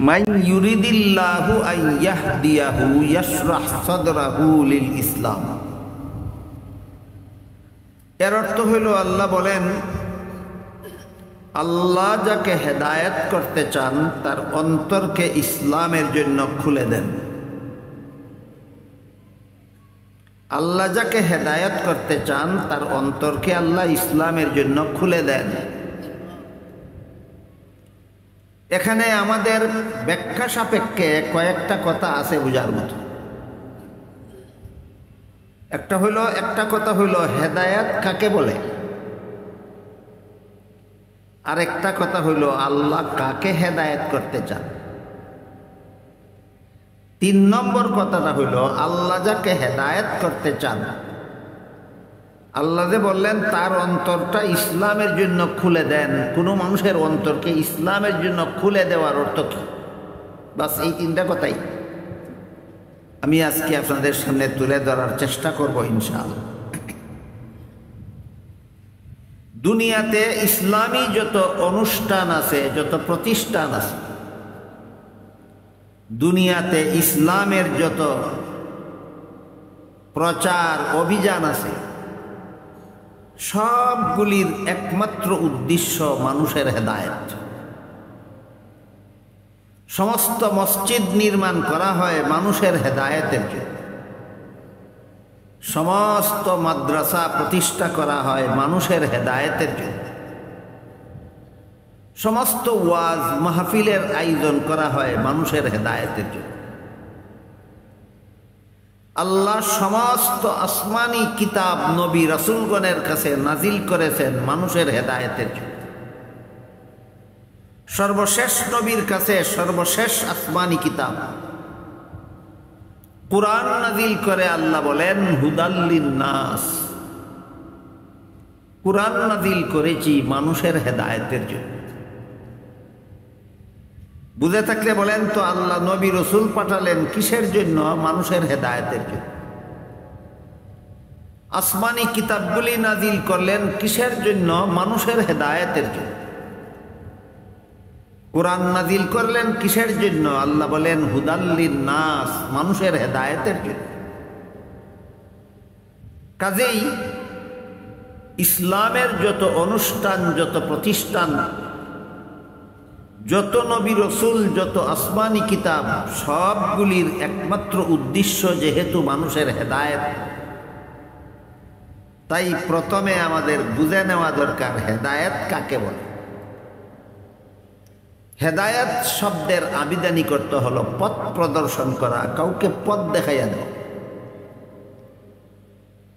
মান ইউরিদিল্লাহু আন ইয়াহদিয়াহু ইয়াশরাহ সাদরাহু লিল ইসলাম। এর অর্থ হইল, আল্লাহ বলেন, আল্লাহ যাকে হেদায়েত করতে চান তার অন্তরকে ইসলামের জন্য খুলে দেন। আল্লাহ যাকে হেদায়েত করতে চান তার অন্তরকে আল্লাহ ইসলামের জন্য খুলে দেন। এখানে আমাদের ব্যাখ্যা সাপেক্ষে কয়েকটা কথা আছে বুঝার মতো। একটা কথা হইল হেদায়েত কাকে বলে, আর একটা কথা হইল আল্লাহ কাকে হেদায়েত করতে চান। 3 নম্বর কথাটা হইল আল্লাহ যাকে হেদায়েত করতে চান, আল্লাহ যে বললেন তার অন্তরটা ইসলামের জন্য খুলে দেন। কোনো মানুষের অন্তরকে ইসলামের জন্য খুলে দেওয়ার অর্থ কি? বাস এই 3টা কথাই আমি আজকে আপনাদের সামনে তুলে ধরার চেষ্টা করব ইনশাআল্লাহ। দুনিয়াতে ইসলামী যত অনুষ্ঠান আছে, যত প্রতিষ্ঠান আছে, দুনিয়াতে ইসলামের যত প্রচার অভিযান আছে, সবগুলির একমাত্র উদ্দেশ্য মানুষের হেদায়েত। সমস্ত মসজিদ নির্মাণ করা হয় মানুষের হেদায়েতের জন্য, সমস্ত মাদ্রাসা প্রতিষ্ঠা করা হয় মানুষের হেদায়েতের জন্য, সমস্ত ওয়াজ মাহফিলের আয়োজন করা হয় মানুষের হেদায়েতের জন্য। আল্লাহ সমস্ত আসমানি কিতাব নবী রাসূলগণের কাছে নাজিল করেছেন মানুষের হেদায়েতের জন্য। সর্বশেষ নবীর কাছে সর্বশেষ আসমানি কিতাব কুরআন নাজিল করে আল্লাহ বলেন হুদাল লিন্নাস, কুরআন নাজিল করেছি মানুষের হেদায়েতের জন্য। বুঝে থাকলে বলেন তো, আল্লাহ নবী রসুল পাঠালেন কিসের জন্য? মানুষের হেদায়েতের জন্য। আসমানি কিতাবগুলি নাজিল করলেন কিসের জন্য? মানুষের হেদায়েতের জন্য। কুরআন নাজিল করলেন কিসের জন্য? আল্লাহ বলেন হুদাল লিন্নাস, মানুষের হেদায়েতের জন্য। কাজেই ইসলামের যত অনুষ্ঠান, যত প্রতিষ্ঠান, যত নবী রসুল, যত আসমানি কিতাব, সবগুলির একমাত্র উদ্দেশ্য যেহেতু মানুষের হেদায়েত, তাই প্রথমে আমাদের বুঝে নেওয়া দরকার হেদায়েত কাকে বলে। হেদায়েত শব্দের আবিধানিক অর্থ হলো পথ প্রদর্শন করা, কাউকে পথ দেখাইয়া দেওয়া।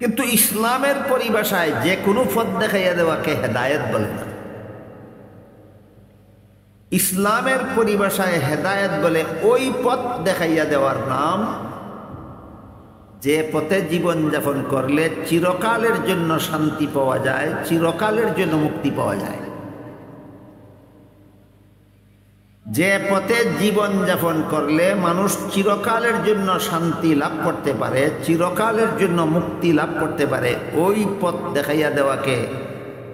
কিন্তু ইসলামের পরিভাষায় যে কোনো পথ দেখাইয়া দেওয়াকে হেদায়েত বলে না। ইসলামের পরিভাষায় হেদায়েত বলে ওই পথ দেখাইয়া দেওয়ার নাম যে পথে জীবন যাপন করলে চিরকালের জন্য শান্তি পাওয়া যায়, চিরকালের জন্য মুক্তি পাওয়া যায়। যে পথে জীবন যাপন করলে মানুষ চিরকালের জন্য শান্তি লাভ করতে পারে, চিরকালের জন্য মুক্তি লাভ করতে পারে, ওই পথ দেখাইয়া দেওয়াকে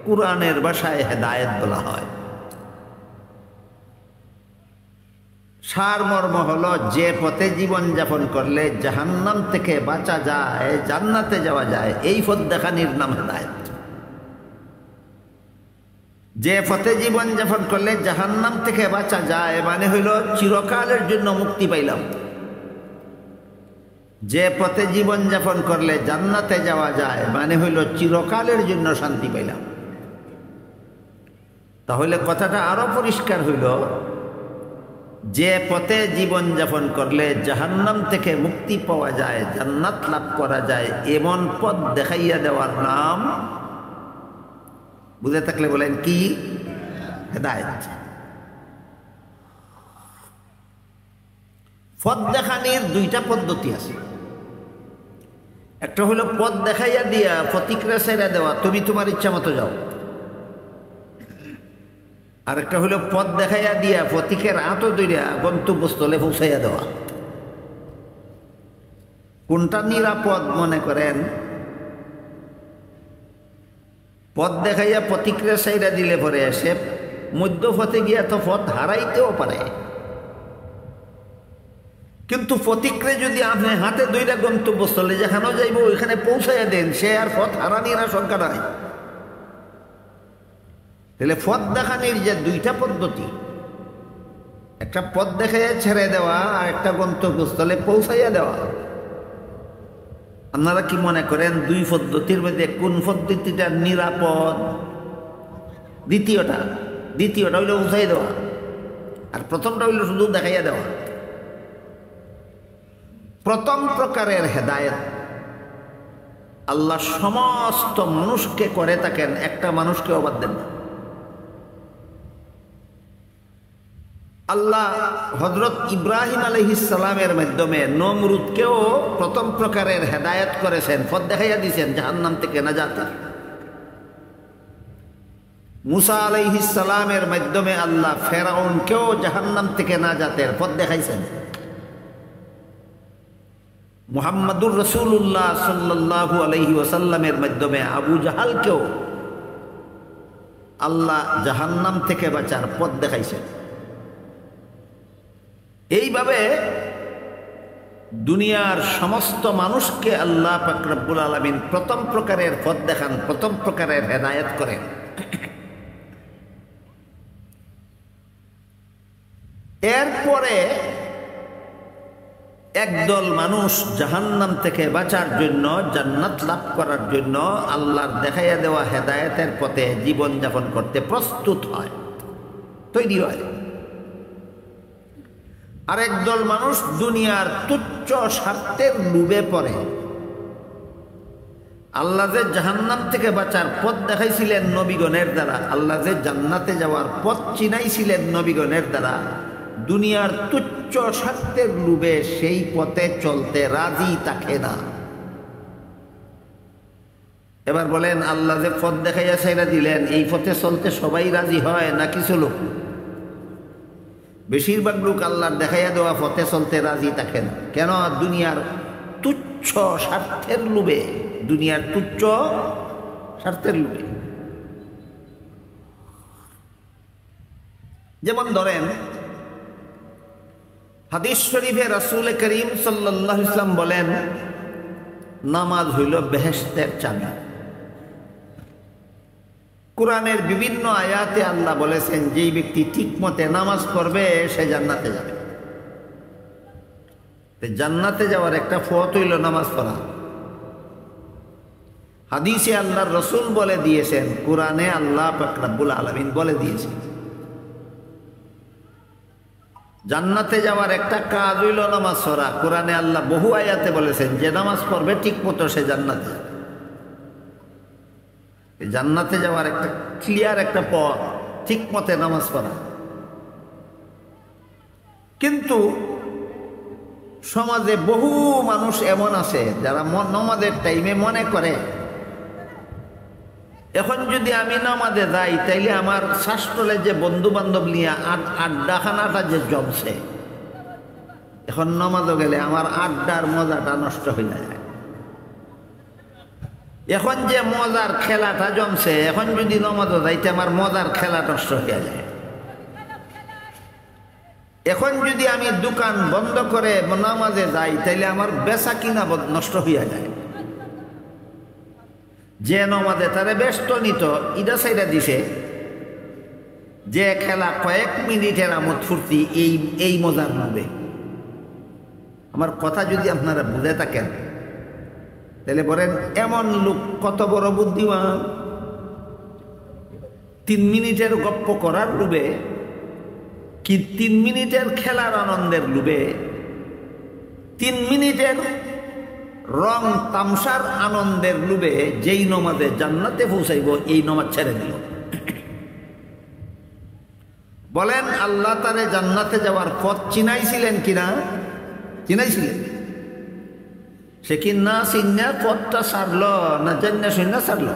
কুরআনের ভাষায় হেদায়েত বলা হয়। সারমর্ম হলো যে পথে জীবন যাপন করলে জাহান্নাম থেকে বাঁচা যায়, জান্নাতে যাওয়া যায়, এই পথ দেখানির নাম হেদায়েত। যে পথে জীবন যাপন করলে জাহান্নাম থেকে বাঁচা যায় মানে হইল চিরকালের জন্য মুক্তি পাইলাম। যে পথে জীবন যাপন করলে জান্নাতে যাওয়া যায় মানে হইল চিরকালের জন্য শান্তি পাইলাম। তাহলে কথাটা আরো পরিষ্কার হইল, যে পথে জীবন যাপন করলে জাহান্নাম থেকে মুক্তি পাওয়া যায়, জান্নাত লাভ করা যায়, এমন পথ দেখাইয়া দেওয়ার নাম, বুঝে থাকলে বলেন কি? হেদায়েত। পথ দেখানির 2টা পদ্ধতি আছে। একটা হলো পথ দেখাইয়া দিয়া প্রতিক্রিয়া ছেড়ে দেওয়া, তুমি তোমার ইচ্ছা মতো যাও। আর একটা হলো পথ দেখাইয়া দিয়া প্রতীকের আঁতো দইরা গন্তব্যস্থলে পৌঁছাইয়া দেওয়া। কোনটা নিরাপদ মনে করেন? পথ দেখাইয়া প্রতিক্রিয়া সাইরা দিলে পরে সে মধ্য পথে গিয়া তো পথ হারাইতেও পারে। কিন্তু প্রতিক্রিয়া যদি আপনি হাতে দুইটা গন্তব্যস্থলে যেখানেও যাইব ওইখানে পৌঁছাইয়া দেন, সে আর পথ হারানির আশঙ্কা নাই। তাহলে পথ দেখানির যে দুইটা পদ্ধতি, একটা পথ দেখাইয়া ছেড়ে দেওয়া আর একটা গন্তব্যস্থলে পৌঁছাইয়া দেওয়া। আপনারা কি মনে করেন দুই পদ্ধতির মধ্যে কোন পদ্ধতিটা নিরাপদ? দ্বিতীয়টা হইল পৌঁছাই দেওয়া, আর প্রথমটা হইল শুধু দেখাইয়া দেওয়া। প্রথম প্রকারের হেদায়েত আল্লাহ সমস্ত মানুষকে করে থাকেন, একটা মানুষকে বাদ দেন না। আল্লাহ হযরত ইব্রাহিম আলাইহিস সালামের মাধ্যমে নমরুদকেও প্রথম প্রকারের হেদায়েত করেছেন, পথ দেখাইয়া দিয়েছেন জাহান্নাম থেকে নাজাতের। মুসা আলাইহিস সালামের মাধ্যমে আল্লাহ ফেরাউনকেও জাহান্নাম থেকে নাজাতের পথ দেখাইছেন। মুহাম্মাদুর রাসূলুল্লাহ সাল্লাল্লাহু আলাইহি ওয়াসাল্লামের মাধ্যমে আবু জাহালকেও আল্লাহ জাহান্নাম থেকে বাঁচার পথ দেখাইছেন। এইভাবে দুনিয়ার সমস্ত মানুষকে আল্লাহ পাক রব্বুল আলামিন প্রথম প্রকারের পথ দেখান, প্রথম প্রকারের হেদায়েত করেন। এরপরে একদল মানুষ জাহান্নাম থেকে বাঁচার জন্য, জান্নাত লাভ করার জন্য আল্লাহর দেখাইয়া দেওয়া হেদায়েতের পথে জীবনযাপন করতে প্রস্তুত হয়, তৈরি হয়। আর একদল মানুষ দুনিয়ার তুচ্ছ স্বার্থের লোভে পড়ে। আল্লাহ যে জাহান্নাম থেকে বাঁচার পথ দেখাইছিলেন নবীগণের দ্বারা, আল্লাহ যে জান্নাতে যাওয়ার পথ চিনাইছিলেন নবীগণের দ্বারা, দুনিয়ার তুচ্ছ স্বার্থের লোভে সেই পথে চলতে রাজি থাকে না। এবার বলেন, আল্লাহ যে পথ দেখাইয়া ছাইরা দিলেন, এই পথে চলতে সবাই রাজি হয় না কিছু লোক? বেশিরভাগ লোক আল্লাহর দেখাইয়া দেওয়া পথে চলতে রাজি থাকেন। কেন? দুনিয়ার তুচ্ছ স্বার্থের লোভে, দুনিয়ার তুচ্ছ স্বার্থের লোভে। যেমন ধরেন, হাদিস শরীফে রাসূল করিম সাল্লাল্লাহু আলাইহি ওয়াসাল্লাম বলেন, নামাজ হইল বেহেশতের চাবি। কোরআনের বিভিন্ন আয়াতে আল্লাহ বলেছেন, যেই ব্যক্তি ঠিক মতে নামাজ পড়বে সে জান্নাতে যাবে। জান্নাতে যাওয়ার একটা পথ হইল নামাজ পড়া। হাদিসে আল্লাহর রসুল বলে দিয়েছেন, কোরআনে আল্লাহ পাক রব্বুল আলামিন বলে দিয়েছেন, জান্নাতে যাওয়ার একটা কাজ হইল নামাজ পড়া। কোরআনে আল্লাহ বহু আয়াতে বলেছেন, যে নামাজ পড়বে ঠিক মতো সে জান্নাতে যাবে। জান্নাতে যাওয়ার একটা ক্লিয়ার একটা পথ, ঠিক মতে নামাজ পড়া। কিন্তু সমাজে বহু মানুষ এমন আছে যারা নামাজের টাইমে মনে করে, এখন যদি আমি নামাজে যাই তাইলে আমার শাস্ত্রলে যে বন্ধু বান্ধব নিয়ে আড্ডাখানাটা যে জমছে, এখন নামাজও গেলে আমার আড্ডার মজাটা নষ্ট হয়ে যায়। এখন যে মজার খেলাটা জমছে, এখন যদি নামাজও যাইতে আমার মজার খেলা নষ্ট হয়ে যায়। এখন যদি আমি দোকান বন্ধ করে নামাজে যাই তাইলে আমার বেচা কিনা নষ্ট হইয়া যায়। যে নামাজে তারে ব্যস্ত নিত ইটা সাইডা দিছে, যে খেলা কয়েক মিনিটের আমোদ ফুর্তি, এই মজার হবে। আমার কথা যদি আপনারা বুঝে থাকেন তাহলে বলেন, এমন লোক কত বড় বুদ্ধিমান! 3 মিনিটের গপ্প করার লোভে, কি 3 মিনিটের খেলার আনন্দের লোভে, 3 মিনিটের রং তামসার আনন্দের লোভে যেই নমাজে জান্নাতে পৌঁছাইব, এই নমাজ ছেড়ে দিল। বলেন, আল্লাহ তারে জান্নাতে যাওয়ার পথ চিনাইছিলেন কিনা? চিনাইছিলেন। সে কি না চিন্না পথটা ছাড়ল, না জান্না শুননা ছাড়ল?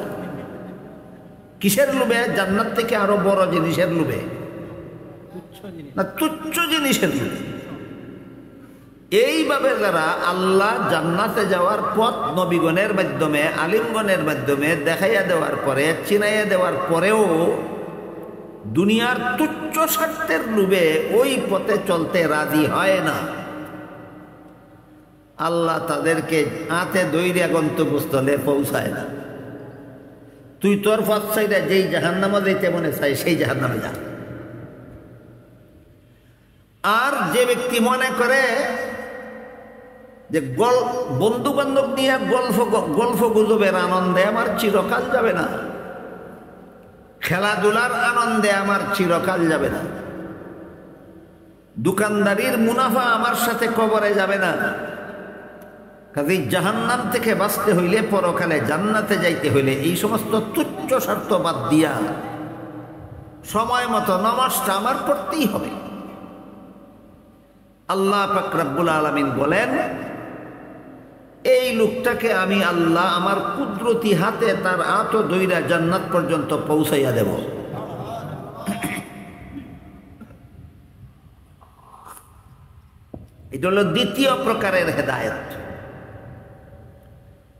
কিসের লোভে? জান্নাত থেকে আরো বড় জিনিসের লোভে, না তুচ্ছ জিনিসের লোভে। এইভাবে যারা আল্লাহ জান্নাতে যাওয়ার পথ নবীগণের মাধ্যমে আলিমগণের মাধ্যমে দেখাইয়া দেওয়ার পরে চিনাইয়া দেওয়ার পরেও দুনিয়ার তুচ্ছ স্বার্থের লোভে ওই পথে চলতে রাজি হয় না, আল্লাহ তাদেরকে হাতে দইরা গন্তব্যস্থলে পৌঁছায় না। তুই তোর পথ চাইরা যেই জাহান্নামে যেতে মনে চাই সেই জাহান্নামে যা। আর যে ব্যক্তি মনে করে যে বন্ধু বান্ধব নিয়ে গল্প গুজবের আনন্দে আমার চিরকাল যাবে না, খেলাধুলার আনন্দে আমার চিরকাল যাবে না, দোকানদারির মুনাফা আমার সাথে কবরে যাবে না, কাজেই জাহান্নাম থেকে বাঁচতে হইলে পরকালে জান্নাতে যাইতে হইলে এই সমস্ত তুচ্ছ স্বার্থ বাদ দিয়া সময় মতো নামাজটা আমার পড়তেই হবে। আল্লাহ পাক রব্বুল আলামিন বলেন, এই লোকটাকে আমি আল্লাহ আমার কুদরতি হাতে তার আত দইরা জান্নাত পর্যন্ত পৌঁছাইয়া দেব। এটা হলো দ্বিতীয় প্রকারের হেদায়েত।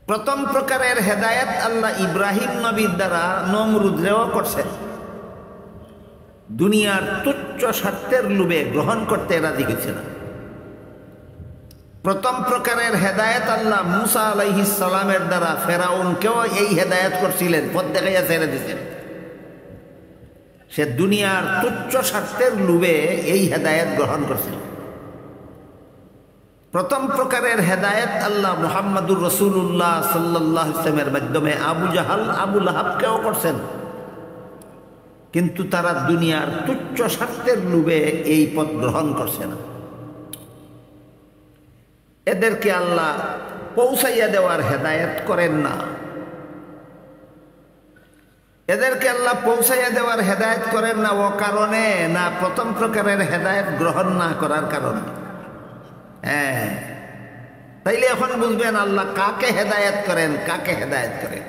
প্রথম প্রকারের হেদায়েত আল্লাহ ইব্রাহিম নবীর দ্বারা নমরুদরেও করছেন, দুনিয়ার তুচ্ছ স্বার্থের লোভে গ্রহণ করতে রাজি হয়েছে না। প্রথম প্রকারের হেদায়েত আল্লাহ মুসা আলাইহিস সালামের দ্বারা ফেরাউনকেও এই হেদায়েত করছিলেন, পথ দেখাইয়া ছেড়ে দিয়েছেন। সে দুনিয়ার তুচ্ছ স্বার্থের লোভে এই হেদায়েত গ্রহণ করছিল। প্রথম প্রকারের হেদায়েত আল্লাহ মুহাম্মদুর রাসূলুল্লাহ সাল্লাল্লাহু আলাইহি ওয়াসাল্লামের মাধ্যমে আবু জাহাল আবু লাহাবকেও করছেন, কিন্তু তারা দুনিয়ার তুচ্ছ স্বার্থের লোভে এই পথ গ্রহণ করছে না। এদেরকে আল্লাহ পৌঁছাইয়া দেওয়ার হেদায়েত করেন না, এদেরকে আল্লাহ পৌঁছাইয়া দেওয়ার হেদায়েত করেন না ও কারণে না প্রথম প্রকারের হেদায়েত গ্রহণ না করার কারণে। হ্যাঁ, তাইলে এখন বুঝবেন আল্লাহ কাকে হেদায়েত করেন কাকে হেদায়েত করেন।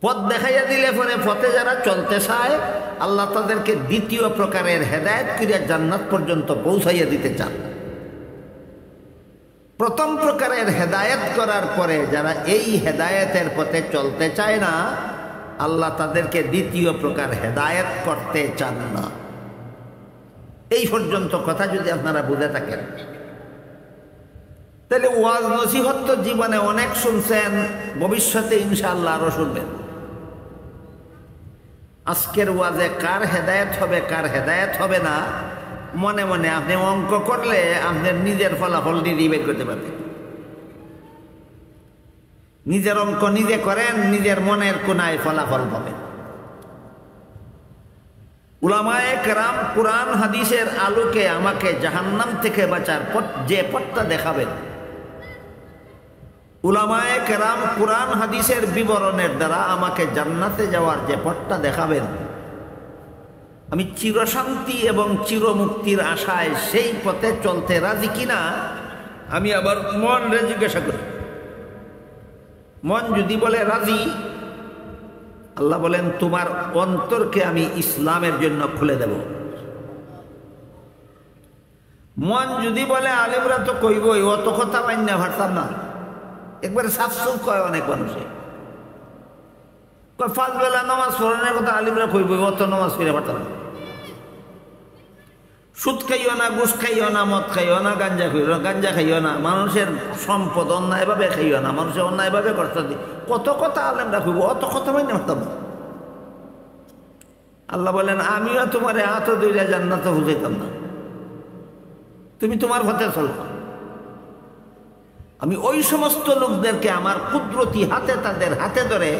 পথ দেখাইয়া দিলে পরে পথে যারা চলতে চায় আল্লাহ তাদেরকে দ্বিতীয় প্রকারের হেদায়েত করিয়া জান্নাত পর্যন্ত পৌঁছাইয়া দিতে চান। প্রথম প্রকারের হেদায়েত করার পরে যারা এই হেদায়েতের পথে চলতে চায় না আল্লাহ তাদেরকে দ্বিতীয় প্রকার হেদায়েত করতে চান না। এই পর্যন্ত কথা যদি আপনারা বুঝে থাকেন তাহলে ওয়াজ নসিহত তো জীবনে অনেক শুনছেন, ভবিষ্যতে ইনশাআল্লাহ আরো শুনবেন। আজকের ওয়াজে কার হেদায়েত হবে কার হেদায়েত হবে না মনে মনে আপনি অঙ্ক করলে আপনার নিজের ফলাফল নিজেই বের করতে পারবেন। নিজের অঙ্ক নিজে করেন, নিজের মনের কোনায় ফলাফল পাবেন। উলামায়ে কেরাম কুরআন হাদিসের আলোকে আমাকে জাহান্নাম থেকে বাঁচার পথ যে পথটা দেখাবেন, উলামায়ে কেরাম কুরআন হাদিসের বিবরণের দ্বারা আমাকে জান্নাতে যাওয়ার যে পথটা দেখাবেন, আমি চিরশান্তি এবং চিরমুক্তির আশায় সেই পথে চলতে রাজি কিনা আমি আবার মনরে জিজ্ঞাসা করি। মন যদি বলে রাজি, আল্লাহ বলেন তোমার অন্তরকে আমি ইসলামের জন্য খুলে দেব। মন যদি বলে আলেমরা তো কইবই, অত কথা মান্য ভাবতাম না, একবারে সাফসুফ কয় অনেক মানুষে, পাঁচ বেলা নামাজ পড়ানোর কথা আলিমরা কইবই, অত নামাজ ফিরে পারতাম না। সুদ খাইও না, ঘুষ খাইও না, মদ খাইও না, গাঞ্জা খাইও না, মানুষের সম্পদ অন্যায়ভাবে খাইও না, মানুষের অন্যায়ভাবে কষ্ট দিই, কত কথা আলেমরা কইব, অত কথা মান্য ভাবতাম না। আল্লাহ বলেন আমিও তোমার হাত দইরা জান্নাতে বুঝাইতাম না, তুমি তোমার পথে চলো। আমি ওই সমস্ত লোকদেরকে আমার কুদরতি হাতে তাদের হাতে ধরে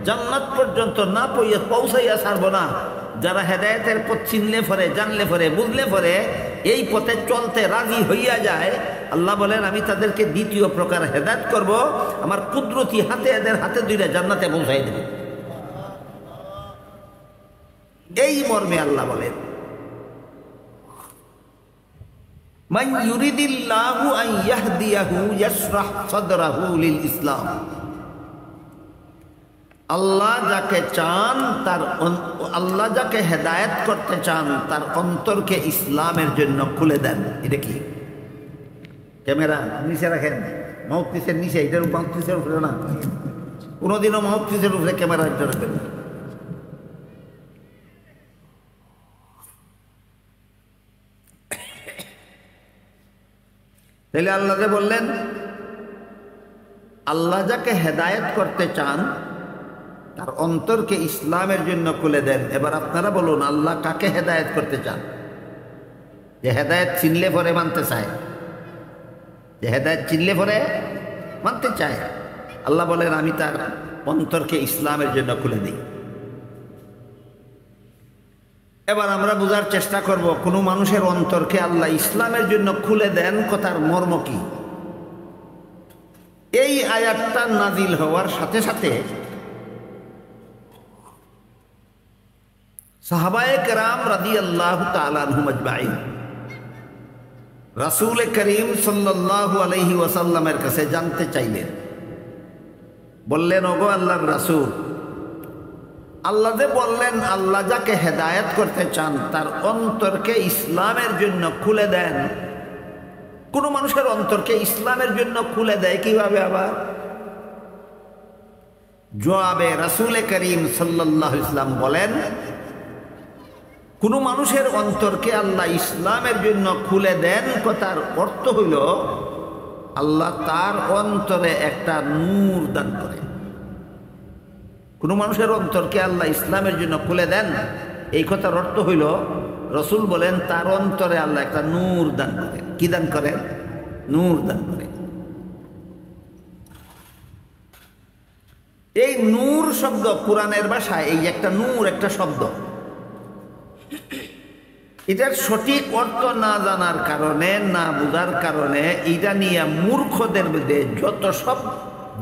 জান্নাত পর্যন্ত না পৌঁছাইয়া ছাড়ব না, যারা হেদায়েতের পথ চিনলে পরে, জানলে পরে, বুঝলে পরে এই পথে চলতে রাজি হইয়া যায়, আল্লাহ বলেন আমি তাদেরকে দ্বিতীয় প্রকার হেদায়েত করব, আমার কুদরতি হাতে এদের হাতে ধরে জান্নাতে পৌঁছাই দেব। এই মর্মে আল্লাহ বলেন মান ইউরিদিল্লাহু আন ইয়াহদিয়াহু ইয়াশরাহ সাদরাহু লিল ইসলাম। আল্লাহ যাকে চান আল্লাহ যাকে হেদায়েত করতে চান তার অন্তরকে ইসলামের জন্য খুলে দেন। এটা কি? ক্যামেরা নিচে রাখেন, মাউথপিসের নিচে, এটার মাউথপিসের উপরে না, কোনোদিনও মাউথপিসের উপরে ক্যামেরা রাখবেন না। তাহলে আল্লাহ বললেন আল্লাহ যাকে হেদায়েত করতে চান তার অন্তরকে ইসলামের জন্য খুলে দেন। এবার আপনারা বলুন আল্লাহ কাকে হেদায়েত করতে চান? যে হেদায়েত চিনলে পরে মানতে চায়, যে হেদায়েত চিনলে পরে মানতে চায়, আল্লাহ বলেন আমি তার অন্তরকে ইসলামের জন্য খুলে দিই। এবার আমরা বোঝার চেষ্টা করব কোনো মানুষের অন্তরকে আল্লাহ ইসলামের জন্য খুলে দেন, কথার মর্ম কি। এই আয়াতটা নাজিল হওয়ার সাথে সাথে সাহাবায়ে কেরাম রাদিয়াল্লাহু তাআলা আনহুম আজমাইন রাসূল করিম সাল্লাল্লাহু আলাইহি ওয়াসাল্লামের কাছে জানতে চাইলেন, বললেন ওগো আল্লাহর রাসূল, আল্লাহ যে বললেন আল্লাহ যাকে হেদায়েত করতে চান তার অন্তরকে ইসলামের জন্য খুলে দেন, কোন মানুষের অন্তরকে ইসলামের জন্য খুলে দেয় কিভাবে? আবার জবাবে রাসূল করিম সাল্লাল্লাহু আলাইহি ওয়াসাল্লাম বলেন কোন মানুষের অন্তরকে আল্লাহ ইসলামের জন্য খুলে দেন, কথার অর্থ হইল আল্লাহ তার অন্তরে একটা নূর দান করেন। কোন মানুষের অন্তরকে আল্লাহ ইসলামের জন্য খুলে দেন, এই কথার অর্থ হইল রসুল বলেন তার অন্তরে আল্লাহ একটা নূর দান করেন। কি দান করেন? নূর দান করেন। এই নূর শব্দ কোরআনের ভাষায় এই একটা নূর একটা শব্দ, এটার সঠিক অর্থ না জানার কারণে, না বুঝার কারণে এটা নিয়ে মূর্খদের মধ্যে যত সব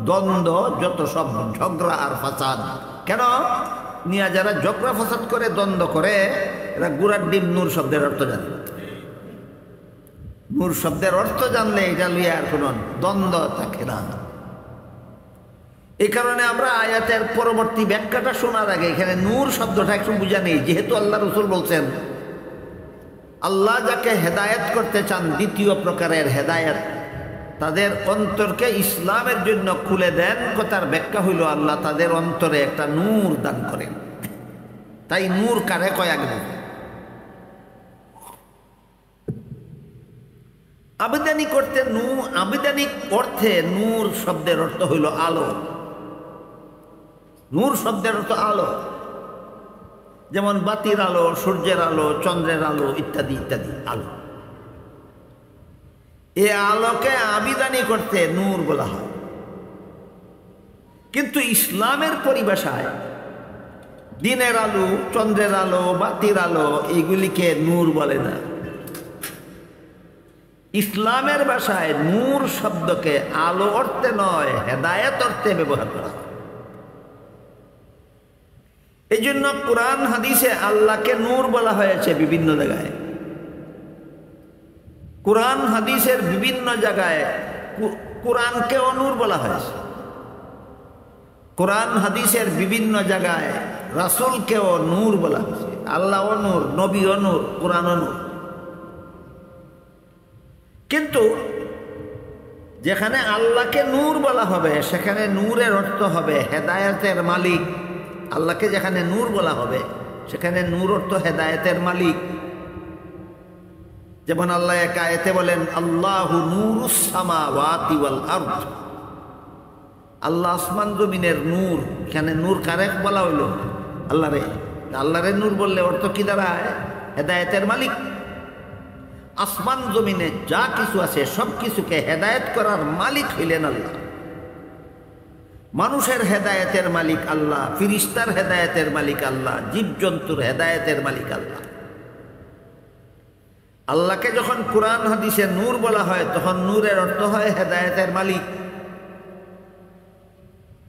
দ্বন্দ্ব, যত সব ঝগড়া আর ফাসাদ। কেন নিয়ে যারা ঝগড়া ফাসাদ করে, দ্বন্দ্ব করে, এরা গুড়ার ডিম নূর শব্দের অর্থ জানে। নূর শব্দের অর্থ জানলে এটা লিয়ে আর কোনো দ্বন্দ্ব থাকে না। এই কারণে আমরা আয়াতের পরবর্তী ব্যাখ্যাটা শোনার আগে এখানে নূর শব্দটা একটু বুঝা নেই। যেহেতু আল্লাহ রসুল বলছেন আল্লাহ যাকে হেদায়েত করতে চান, দ্বিতীয় প্রকারের হেদায়েত, তাদের অন্তরকে ইসলামের জন্য খুলে দেন, কথার ব্যাখ্যা হইল আল্লাহ তাদের অন্তরে একটা নূর দান করেন। তাই নূর কারে কয় আগে আবেদানিক অর্থে আবেদানিক অর্থে নূর শব্দের অর্থ হইল আলো। নূর শব্দের অর্থ আলো, যেমন বাতির আলো, সূর্যের আলো, চন্দ্রের আলো ইত্যাদি ইত্যাদি আলো। এ আলোকে আবিদানি করতে নূর বলা হয়। কিন্তু ইসলামের পরিভাষায় দিনের আলো, চন্দ্রের আলো, বাতির আলো এগুলিকে নূর বলে না। ইসলামের ভাষায় নূর শব্দকে আলো অর্থে নয়, হেদায়েত অর্থে ব্যবহার করা হয়। এই জন্য কোরআন হাদিসে আল্লাহকে নূর বলা হয়েছে বিভিন্ন জায়গায়। কোরআন হাদিসের বিভিন্ন জায়গায় কোরআনকেও নূর বলা হয়েছে। কোরআন হাদিসের বিভিন্ন জায়গায় রাসূলকেও নূর বলা হয়েছে। আল্লাহও নূর, নবীও নূর, কোরআনও নূর। কিন্তু যেখানে আল্লাহকে নূর বলা হবে সেখানে নূরের অর্থ হবে হেদায়েতের মালিক। আল্লাহকে যেখানে নূর বলা হবে সেখানে নূর অর্থ হেদায়েতের মালিক। যেমন আল্লাহ এক আয়াতে বলেন আল্লাহু নূরুস সামাওয়াতি ওয়াল আরদ, আল্লাহ আসমান জমিনের নূর। এখানে নূর কারে বলা হইল? আল্লাহরে। আল্লাহরে নূর বললে অর্থ কি দাঁড়ায়? হেদায়েতের মালিক। আসমান জমিনে যা কিছু আছে সব কিছুকে হেদায়েত করার মালিক হইলেন আল্লাহ। মানুষের হেদায়েতের মালিক আল্লাহ, ফিরিস্তার হেদায়েতের মালিক আল্লাহ, জীবজন্তুর হেদায়েতের মালিক আল্লাহ। আল্লাহকে যখন কোরআন হাদিসে নূর বলা হয় তখন নূরের অর্থ হয় হেদায়েতের মালিক।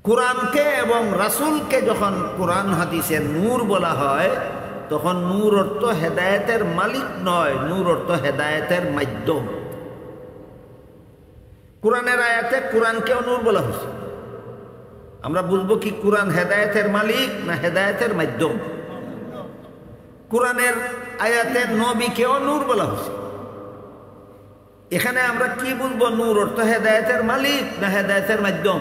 কোরআনকে এবং রাসূলকে যখন কোরআন হাদিসে নূর বলা হয় তখন নূর অর্থ হেদায়েতের মালিক নয়, নূর অর্থ হেদায়েতের মাধ্যম। কোরআনের আয়াতে কোরআনকেও নূর বলা হয়েছে। আমরা বুঝবো কি কোরআন হেদায়েতের মালিক না হেদায়েতের মাধ্যম? কোরআনের আয়াতে নবীকেও নূর বলা হয়েছে। এখানে আমরা কি বলবো? নূর অর্থ হেদায়েতের মালিক না হেদায়েতের মাধ্যম?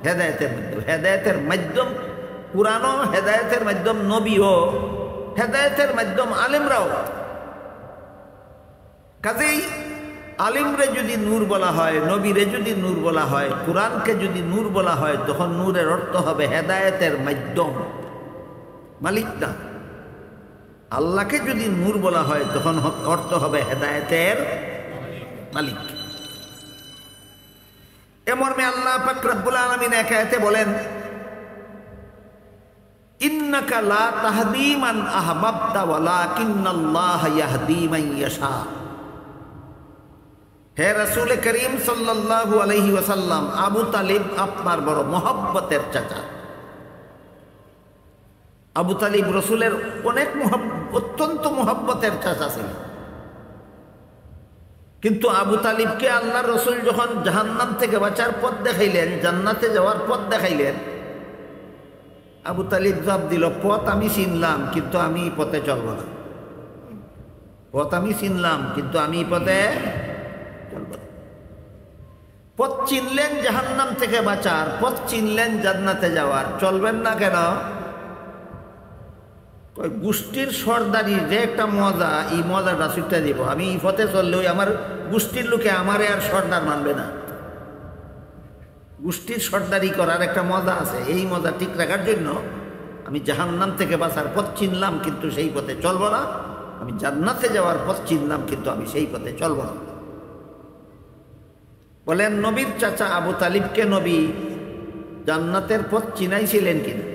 হেদায়েতের মাধ্যম। হেদায়েতের মাধ্যম কুরআনও, হেদায়েতের মাধ্যম নবীও, হেদায়েতের মাধ্যম আলেমরাও। কাজেই আলিমরে যদি নূর বলা হয়, নবীরে যদি নূর বলা হয়, কুরআনকে যদি নূর বলা হয়, তখন নূরের অর্থ হবে হেদায়েতের মাধ্যম, মালিক না। আল্লাহকে যদি নূর বলা হয়, তখন অর্থ হবে হেদায়েতের মালিক। এ মর্মে আল্লাহ পাক রব্বুল আলামিন এক আয়াতে বলেন, ইন্নাকা লা তাহদি মান আহবাবতা ওয়ালাকিন্নাল্লাহা ইয়াহদি মান ইয়াশা। হে রাসূল করিম সাল্লাল্লাহু আলাইহি ওয়াসাল্লাম, আবু তালিব আপনার বড় মহব্বতের চাচা। আবু তালিব রসুলের অনেক অত্যন্ত মহব্বতের চাচা ছিল। কিন্তু আবু তালিবকে আল্লাহ রসুল যখন জাহান্নাম থেকে বাঁচার পথ দেখাইলেন, জান্নাতে যাওয়ার পথ দেখাইলেন, আবু তালিব জবাব দিল, পথ আমি চিনলাম কিন্তু আমি পথে চলব না। পথ আমি চিনলাম কিন্তু আমি পথে চলব না। পথ চিনলেন জাহান্নাম থেকে বাঁচার, পথ চিনলেন জান্নাতে যাওয়ার, চলবেন না কেন? গোষ্ঠীর সর্দারির যে একটা মজা, এই মজাটা ছুটে দিব। আমি এই পথে চললেও আমার গোষ্ঠীর লোকে আমারে আর সর্দার মানবে না। গোষ্ঠীর সর্দারি করার একটা মজা আছে, এই মজা ঠিক রাখার জন্য আমি জাহান্নাম থেকে বাঁচার পথ চিনলাম কিন্তু সেই পথে চলব না। আমি জান্নাতে যাওয়ার পথ চিনলাম কিন্তু আমি সেই পথে চলব না। বলেন, নবীর চাচা আবু তালিবকে নবী জান্নাতের পথ চিনাইছিলেন কিনা?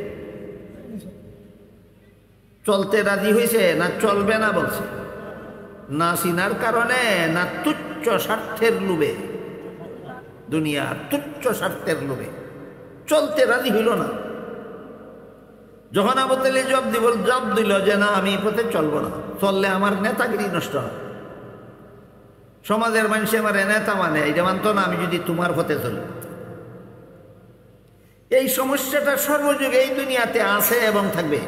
চলতে রাজি হয়েছে না চলবে না বলছে? না চিনার কারণে, না তুচ্ছ স্বার্থের লোভে, দুনিয়ার তুচ্ছ স্বার্থের লোভে চলতে রাজি হইল না। যখন আবু তালিব জবাব দিল যে না, আমি এই পথে চলবো না, চললে আমার নেতাগিরি নষ্ট হয়, সমাজের মানুষ আমার নেতা মানে এটা মানত না আমি যদি তোমার পথে চলি। এই সমস্যাটা সর্বযুগে এই দুনিয়াতে আছে এবং থাকবে।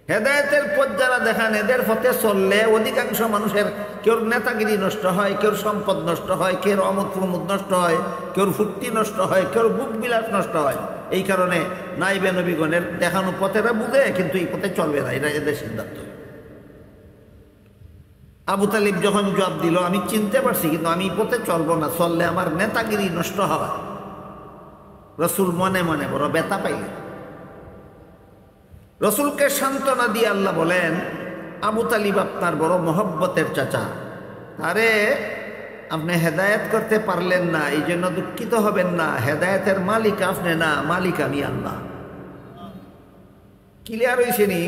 হেদায়েতের পথ যারা দেখান, এদের পথে চললে অধিকাংশ মানুষের কেউ নেতাগিরি নষ্ট হয়, কেউ সম্পদ নষ্ট হয়, কেউ অমুদ প্রমুদ নষ্ট হয়, কেউ ফুর্তি নষ্ট হয়, কেউ বুক বিলাস নষ্ট হয়। এই কারণে নাইবে নবীগণের দেখানো পথেরা বুঝে কিন্তু এই পথে চলবে না, এটা এদের সিদ্ধান্ত। আবু তালিব যখন জবাব দিল, আমি চিনতে পারছি কিন্তু আমি এই পথে চলবো না, চললে আমার নেতাগিরি নষ্ট হয়, রসুল মনে মনে বড় ব্যথা পাইলেন। রসুলকে সান্ত্বনা দিয়ে আল্লাহ বলেন, আবু তালিব আপনার বড় মহব্বতের চাচা, আরে আপনি হেদায়েত করতে পারলেন না, এই জন্য দুঃখিত হবেন না। হেদায়েতের মালিক আপনি না, মালিক আমি আল্লাহ। ক্লিয়ার হয়েছে নি?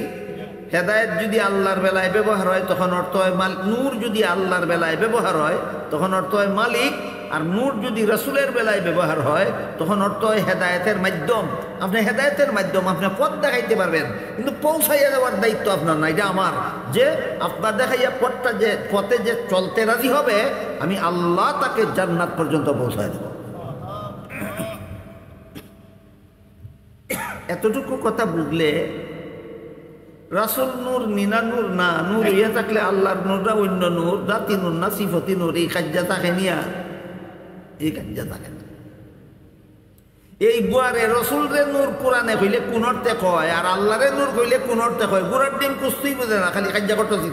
হেদায়েত যদি আল্লাহর বেলায় ব্যবহার হয় তখন অর্থ হয় মালিক, নূর যদি আল্লাহর বেলায় ব্যবহার হয় তখন অর্থ হয় মালিক, আর নূর যদি রসুলের বেলায় ব্যবহার হয় তখন অর্থ হয় হেদায়েতের মাধ্যম। আপনি হেদায়েতের মাধ্যম, আপনি পথ দেখাইতে পারবেন কিন্তু পৌঁছাইয়া দেওয়ার দায়িত্ব আপনার না, এটা আমার। যে আপনার দেখাইয়া পথটা যে পথে যে চলতে রাজি হবে, আমি আল্লাহ তাকে জান্নাত পর্যন্ত পৌঁছায় দেব। এতটুকু কথা বুঝলে রাসূল নূর নিনা নূর না, নূর ইয়ে থাকলে আল্লাহর নূরটা অন্য নূর, জাতি নূর না সিফতি নূর, এই কাজ্যা থাকে নিয়া, এই কাজ্যা থাকে না। এই গুয়ারে রসুলরে নূর কোরআনে কইলে কোন অর্থে কয়, আর আল্লাহরে নূর কইলে কোন অর্থে কয়। গুড়ার ডিম কুস্তুই বুঝে না, খালি কাজ্যা করতেছি।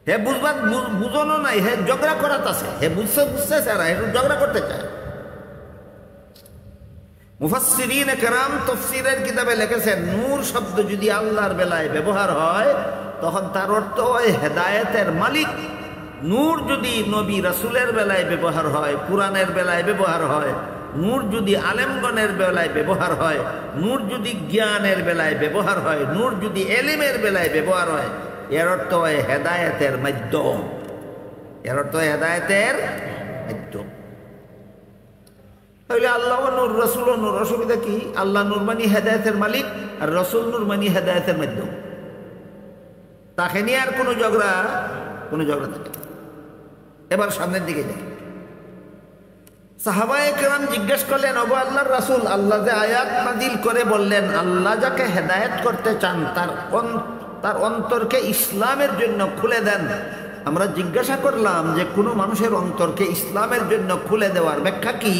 হে বুঝবার বুঝনো নাই, হে ঝগড়া করাত আছে, হে বুঝতেছে আর একটু ঝগড়া করতে চায়। মুফাসসিরিন কেরাম তাফসীরের কিতাবে লিখেছেন, নূর শব্দ যদি আল্লাহর বেলায় ব্যবহার হয় তখন তার অর্থ হয় হেদায়েতের মালিক। নূর যদি নবী রাসূলের বেলায় ব্যবহার হয়, কুরআনের বেলায় ব্যবহার হয়, নূর যদি আলেমগণের বেলায় ব্যবহার হয়, নূর যদি জ্ঞানের বেলায় ব্যবহার হয়, নূর যদি এলিমের বেলায় ব্যবহার হয়, এর অর্থ হয় হেদায়েতের মাধ্যম। এর অর্থ হয় হেদায়েতের মাধ্যম। তাহলে আল্লাহ নূর, রসুল নূর, অসুবিধা কি? আল্লাহ নূর মানি হেদায়েতের মালিক, আর রসুল নূর মানি হেদায়েতের মাধ্যম। তাকে নিয়ে আর কোনো ঝগড়া থাকে। এবার সামনের দিকে যাই। সাহাবায়ে কেরাম জিজ্ঞেস করলেন, ওগো আল্লাহর রাসূল, আল্লাহ যে আয়াত নাজিল করে বললেন আল্লাহ যাকে হেদায়েত করতে চান তার অন্তরকে ইসলামের জন্য খুলে দেন, আমরা জিজ্ঞাসা করলাম যে কোনো মানুষের অন্তরকে ইসলামের জন্য খুলে দেওয়ার ব্যাখ্যা কি?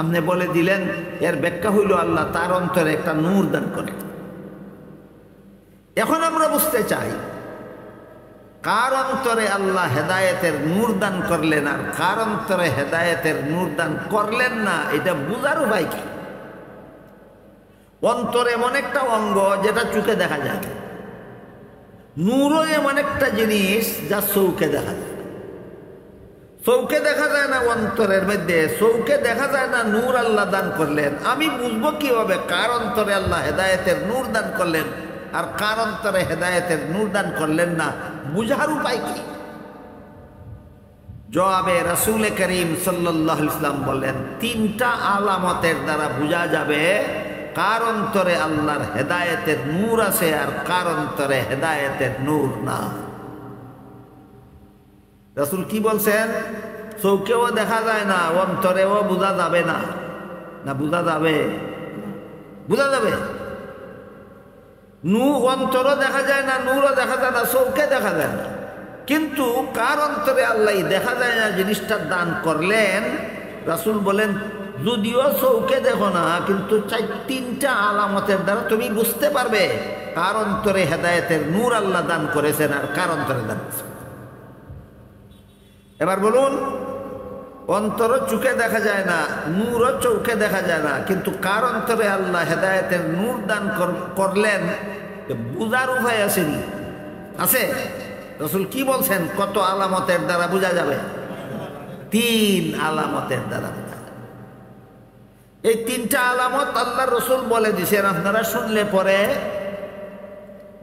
আপনি বলে দিলেন এর ব্যাখ্যা হইল আল্লাহ তার অন্তরে একটা নূর দান করে। এখন আমরা বুঝতে চাই কার অন্তরে আল্লাহ হেদায়েতের নূর দান করলেন আর কার অন্তরে হেদায়েতের নূর দান করলেন না, এটা বুঝার উপায় কি? অন্তর এমন একটা অঙ্গ যেটা চোখে দেখা যায়, নূরও এমন একটা জিনিস যা চৌকে দেখা যায়। চৌকে দেখা যায় না, অন্তরের মধ্যে চৌকে দেখা যায় না নূর আল্লাহ দান করলেন। আমি বুঝবো কিভাবে কার অন্তরে আল্লাহ হেদায়েতের নূর দান করলেন আর কার অন্তরে হেদায়েতের নূর দান করলেন না? বুঝার উপায় কি? জবাবে রাসূল করিম সাল্লাল্লাহু আলাইহি ওয়াসাল্লাম বলেন, তিনটা আলামতের দ্বারা বোঝা যাবে কার অন্তরে আল্লাহর হেদায়েতের নূর আছে আর কার অন্তরে হেদায়েতের নূর না। রাসূল কি বলছেন? চৌকেও দেখা যায় না, অন্তরেও বোঝা যাবে না। না বোঝা যাবে? বোঝা যাবে। অন্তরও দেখা যায় না, নূরও দেখা যায় না, চৌকে দেখা যায় না। কিন্তু কার অন্তরে আল্লাহ দেখা যায় না জিনিসটা দান করলেন? রাসূল বলেন যদিও চৌকে দেখো না, কিন্তু তিনটা আলামতের দ্বারা তুমি বুঝতে পারবে কার অন্তরে হেদায়েতের নূর আল্লাহ দান করেছেন আর কার অন্তরে দান করেছেন। এবার বলুন, অন্তরও চোখে দেখা যায় না, নূরও চৌকে দেখা যায় না, কিন্তু কার অন্তরে আল্লাহ হেদায়েতের নূর দান করলেন বুঝার উপায় আসেনি? আছে। রাসূল কি বলছেন? কত আলামতের দ্বারা বোঝা যাবে? তিন আলামতের দ্বারা বোঝা যাবে। এই তিনটা আলামত আল্লাহ রাসূল বলে দিয়েছেন। আপনারা শুনলে পরে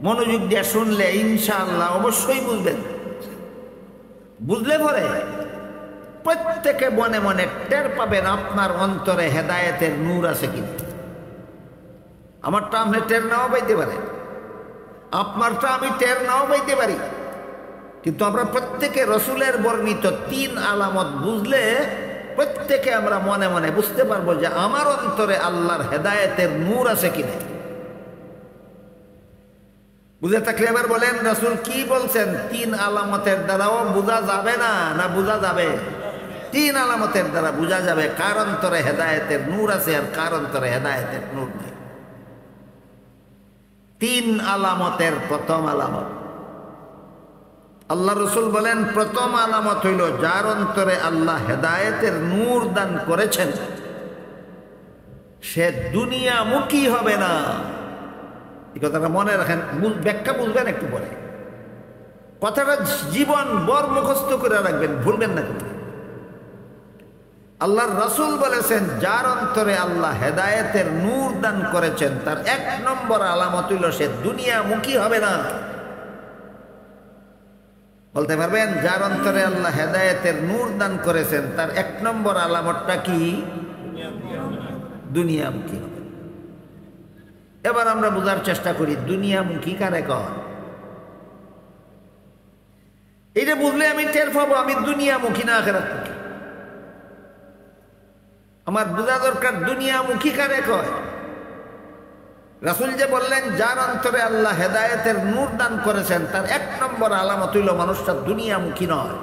মনোযোগ দিয়ে শুনলে ইনশাআল্লাহ অবশ্যই বুঝবেন। বুঝলে পরে প্রত্যেকে মনে মনে টের পাবেন আপনার অন্তরে হেদায়েতের নূর আছে কিনা। আমারটা আপনি টের নাও পাইতে পারে, আপনারটা আমি টের নাও পাইতে পারি, কিন্তু আমরা প্রত্যেকে রসুলের বর্ণিত তিন আলামত বুঝলে প্রত্যেকে আমরা মনে মনে বুঝতে পারবো যে আমার অন্তরে আল্লাহর হেদায়েতের নূর আছে কিনা। বুঝে থাকলে এবার বলেন রাসূল কি বলছেন? তিন আলামতের দ্বারাও বোঝা যাবে না, না বোঝা যাবে? তিন আলামতের দ্বারা বোঝা যাবে কার অন্তরে হেদায়েতের নূর আছে আর কার অন্তরে হেদায়েতের নূর নেই। তিন আলামতের প্রথম আলামত আল্লাহ রসুল বলেন, প্রথম আলামত হইল যার অন্তরে আল্লাহ হেদায়েতের নূর দান করেছেন সে দুনিয়ামুখী হবে না। এই কথাটা মনে রাখেন, ব্যাখ্যা বুঝবেন একটু পরে। কথাটা জীবন বর মুখস্থ করে রাখবেন, ভুলবেন না। আল্লাহর রাসূল বলেছেন যার অন্তরে আল্লাহ হেদায়েতের নূর দান করেছেন তার এক নম্বর আলামত হইল সে দুনিয়ামুখী হবে না। বলতে পারবেন? যার অন্তরে আল্লাহ হেদায়েতের নূর দান করেছেন তার এক নম্বর আলামতটা কি? দুনিয়ামুখী হবে। এবার আমরা বোঝার চেষ্টা করি দুনিয়ামুখী কারে কয়। এটা বুঝলে আমি টের পাবো আমি দুনিয়ামুখী না আখিরাতমুখী। আমার বোঝা দরকার দুনিয়ামুখী কারে কয়। রাসূল যে বললেন যার অন্তরে আল্লাহ হেদায়েতের নূর দান করেছেন তার এক নম্বর আলামত হইল মানুষটা দুনিয়ামুখী নয়।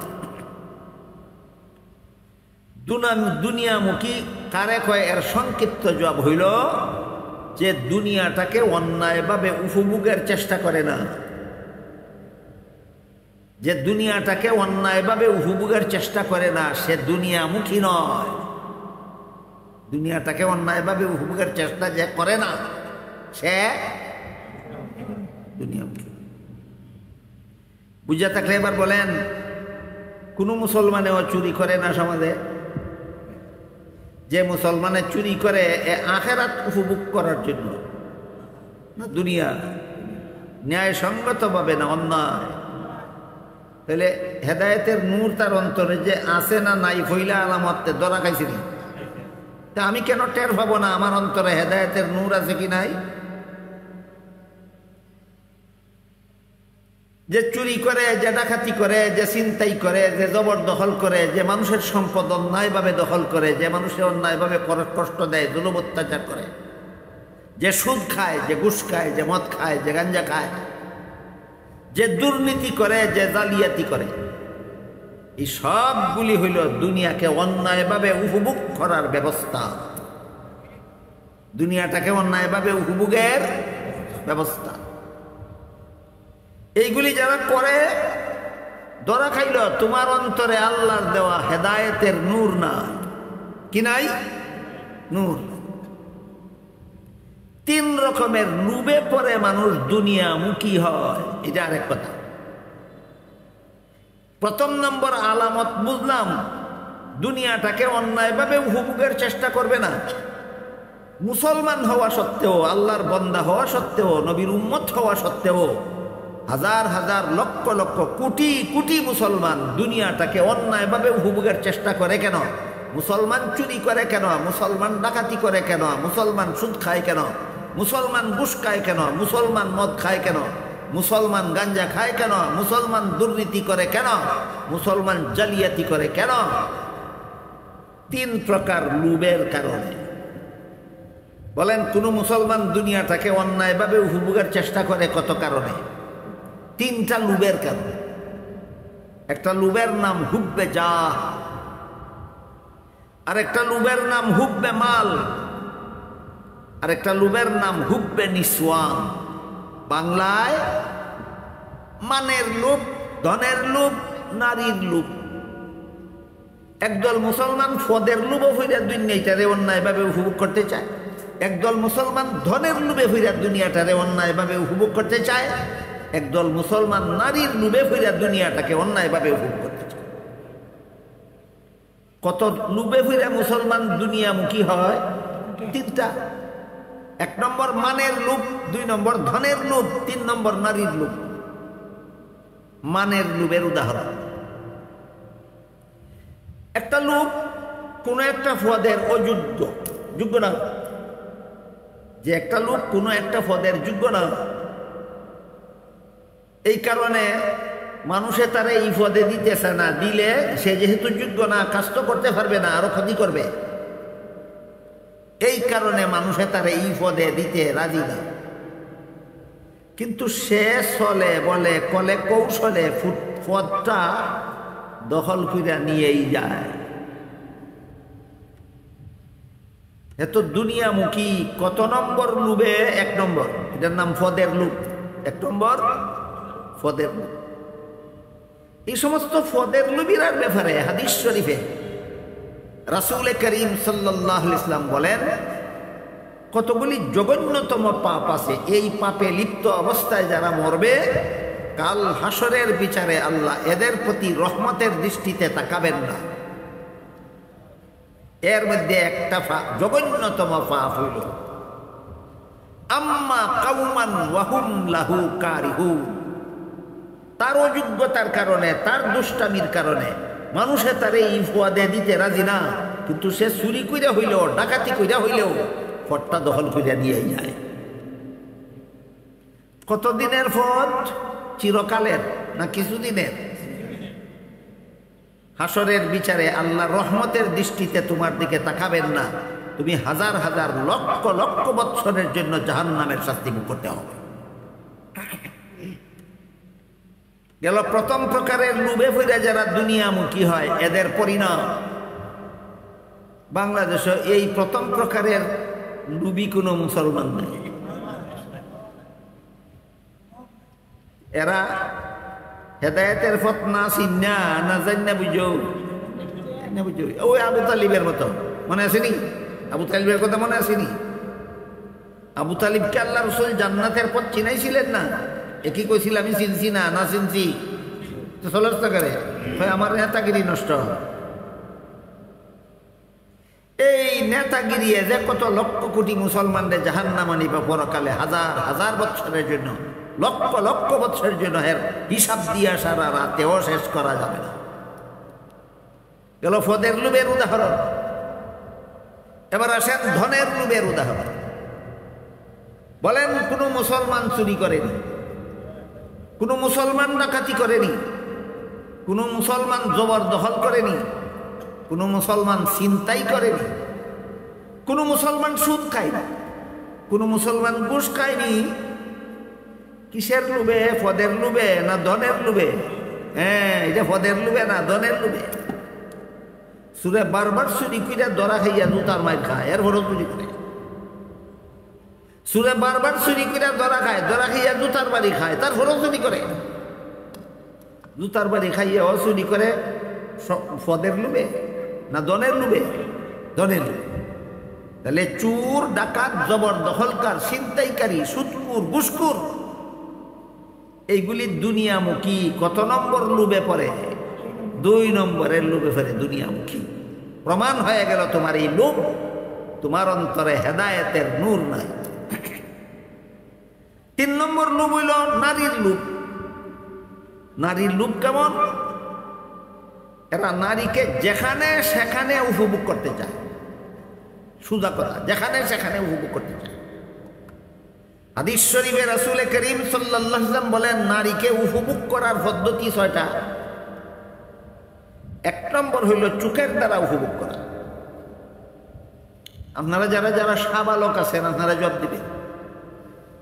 দুনিয়ামুখী কারে কয় এর সংক্ষিপ্ত জবাব হইল যে দুনিয়াটাকে অন্যায়ভাবে উপভোগের চেষ্টা করে না। যে দুনিয়াটাকে অন্যায়ভাবে উপভোগের চেষ্টা করে না সে দুনিয়ামুখী নয়। দুনিয়াটাকে অন্যায়ভাবে উপভোগের চেষ্টা যে করে না সে দুনিয়ামুখী। বুঝা থাকলে এবার বলেন, কোন মুসলমানেও চুরি করে না সমাজে? যে মুসলমানে চুরি করে এ আখিরাত উপভোগ করার জন্য না দুনিয়া? ন্যায়সঙ্গতভাবে না, অন্যায়। তাহলে হেদায়েতের নূর তার অন্তরে যে আছে না নাই ফইলা আলামতে ধরা খাইছি। তা আমি কেন টের পাবো না আমার অন্তরে হেদায়েতের নূর আছে কি নাই? যে চুরি করে, যে ডাকাতি করে, যে ছিনতাই করে, যে জবরদখল করে, যে মানুষের সম্পদ অন্যায়ভাবে দখল করে, যে মানুষের অন্যায়ভাবে কষ্ট দেয়, জুলুম অত্যাচার করে, যে সুদ খায়, যে ঘুষ খায়, যে মদ খায়, যে গাঞ্জা খায়, যে দুর্নীতি করে, যে জালিয়াতি করে, এই সবগুলি হইল দুনিয়াকে অন্যায়ভাবে উপভোগ করার ব্যবস্থা, দুনিয়াটাকে অন্যায়ভাবে উপভোগের ব্যবস্থা। এইগুলি যারা করে ধরা খাইল তোমার অন্তরে আল্লাহর দেওয়া হেদায়েতের নূর নাই। কি নাই? নূর। তিন রকমের লুবে পরে মানুষ দুনিয়ামুখী হয়, এটা আরেক কথা। প্রথম নম্বর আলামত বুঝলাম, দুনিয়াটাকে অন্যায়ভাবে উপভোগের চেষ্টা করবে না। মুসলমান হওয়া সত্ত্বেও, আল্লাহর বান্দা হওয়া সত্ত্বেও, নবীর উম্মত হওয়া সত্ত্বেও হাজার হাজার লক্ষ লক্ষ কোটি কোটি মুসলমান দুনিয়াটাকে অন্যায়ভাবে উপভোগের চেষ্টা করে কেন? মুসলমান চুরি করে কেন? মুসলমান ডাকাতি করে কেন? মুসলমান সুদ খায় কেন? মুসলমান ঘুষ খায় কেন? মুসলমান মদ খায় কেন? মুসলমান গাঞ্জা খায় কেন? মুসলমান দুর্নীতি করে কেন? মুসলমান জালিয়াতি করে কেন? তিন প্রকার লোভের কারণে। বলেন কোন মুসলমান দুনিয়াটাকে অন্যায়ভাবে উপভোগের চেষ্টা করে কত কারণে? তিনটা লোভের কারণে। একটা লোভের নাম হুব্বে জাহ, আর একটা লোভের নাম হুব্বে মাল, আর একটা লোভের নাম হুব্বে নিসওয়ান। বাংলায় মানের লোভ, ধনের লোভ, নারীর লোভ। একদল মুসলমান ফদের লোভে ফিরে দুনিয়াটারে অন্যায়ভাবে উপভোগ করতে চায়, একদল মুসলমান ধনের লোভে ফিরে দুনিয়াটারে অন্যায়ভাবে উপভোগ করতে চায়, একদল মুসলমান নারীর লোভে ফিরে দুনিয়াটাকে অন্যায়ভাবে উপভোগ করতে চায়। কত লোভে ফিরে মুসলমান দুনিয়ামুখী হয়? তিনটা। এক নম্বর মানের লোভ, দুই নম্বর ধনের লোভ, তিন নম্বর নারীর লোভ। মানের লোভের উদাহরণ, একটা লোক কোন একটা পদের অযোগ্য, যোগ্য না, যে একটা লোক কোন একটা পদের যোগ্য না, এই কারণে মানুষে তারা এই পদে দিতেছে না, দিলে সে যেহেতু যোগ্য না, কাজ তো করতে পারবে না, আরো ক্ষতি করবে। এই কারণে মানুষে তারা এই পদে দিতে রাজি না। কিন্তু সে চলে বলে কলে কৌশলে পদটা দখল করে নিয়েই যায়। এত দুনিয়ামুখী। কত নম্বর লোভে? এক নম্বর, এটার নাম পদের লোভ। এক নম্বর পদের লোভ। এই সমস্ত পদের লোভীর ব্যাপারে হাদিস শরীফে রাসূল করিম সাল্লাল্লাহু আলাইহি ওয়াসাল্লাম বলেন, কতগুলি জঘন্যতম পাপ আছে, এই পাপে লিপ্ত অবস্থায় যারা মরবে, কাল হাসরের বিচারে আল্লাহ এদের প্রতি রহমতের দৃষ্টিতে তাকাবেন না। এর মধ্যে একটা জঘন্যতম পাপ হইল আম্মা কাউমান ওয়াহুম লাহু কারিহুন। তার অযোগ্যতার কারণে, তার দুষ্টামির কারণে মানুষে তারে এই পদে দিতে রাজি না, কিন্তু সে চুরি কইরা হইলেও, ডাকাতি কইরা হইলেও পদটা দখল কইরা নিয়ে যায়। কতদিনের পদ? চিরকালের না কিছুদিনের? হাসরের বিচারে আল্লাহ রহমতের দৃষ্টিতে তোমার দিকে তাকাবেন না, তুমি হাজার হাজার লক্ষ লক্ষ বৎসরের জন্য জাহান্নামের শাস্তি ভোগ করতে হবে। গেল প্রথম প্রকারের লোভে ফিরে যারা দুনিয়ামুখী হয়, এদের পরিণাম। বাংলাদেশে এই প্রথম প্রকারের লোভী কোনো মুসলমান নেই। এরা হেদায়েতের পথ না চিন্না, না জান্না বুঝো, ওই আবু তালিবের মতো। মনে আসেনি? আবু তালিবের কথা মনে আসেনি? আবু তালিবকে আল্লাহ রাসূল জান্নাতের পথ চিনাইছিলেন না? একই কইছিল আমি চিনছি না, না চিনছি তো চলস্ত করে আমার নেতাগিরি নষ্ট। এই নেতাগিরি যে কত লক্ষ কোটি মুসলমানদের জাহান্নামে নিবে পরকালে, হাজার হাজার বৎসরের জন্য, লক্ষ লক্ষ বৎসরের জন্য। এর হিসাব দিয়া সারা রাতেও শেষ করা যাবে না। গেল পদের লোভের উদাহরণ। এবার আসেন ধনের লোভের উদাহরণ। বলেন কোন মুসলমান চুরি করেনি, কোন মুসলমান ডাকাতি করেনি, কোন মুসলমান জবরদখল করেনি, কোন মুসলমান ছিনতাই করেনি, কোন মুসলমান সুদ খায়নি, কোন মুসলমান ঘুষ খায়নি। কিসের লোভে? পদের লোভে না ধনের লোভে? হ্যাঁ, এটা পদের লুবে না, ধনের লুবে। সুরে বারবার চুরি করে ধরা খাইয়া জুতার মাইর খায়, এরপরও চুরি করে। সুরে বারবার চুরি করে ধরা খায়, ধরা খাইয়া জুতার বাড়ি খায়, তারপরও চুরি করে। জুতার বাড়ি খাইয়াও চুরি করে, পদের লুবে না ধনের লুবে? ধনের লুবে। তাহলে চোর, ডাকাত, জবরদখলকার, ছিনতাইকারী, সুদখোর, ঘুষখোর, এইগুলি দুনিয়ামুখী। কত নম্বর লুবে পড়ে? 2 নম্বরের লুবে পড়ে, দুনিয়ামুখী। প্রমাণ হয়ে গেল তোমার এই লোভ, তোমার অন্তরে হেদায়েতের নূর নাই। 3 নম্বর লোভ হইল নারীর লোভ। নারীর লোভ কেমন? এরা নারীকে যেখানে সেখানে উপভোগ করতে চায়। সুজা কথা, যেখানে সেখানে উপভোগ করতে চায়। হাদিস শরীফে রাসূল করিম সাল্লাল্লাহু আলাইহি ওয়াসাল্লাম বলেন, নারীকে উপভোগ করার পদ্ধতি 6টা। 1 নম্বর হইল চোখের দ্বারা উপভোগ করা। আপনারা যারা যারা সাবালক আছেন, আপনারা জবাব দিবেন।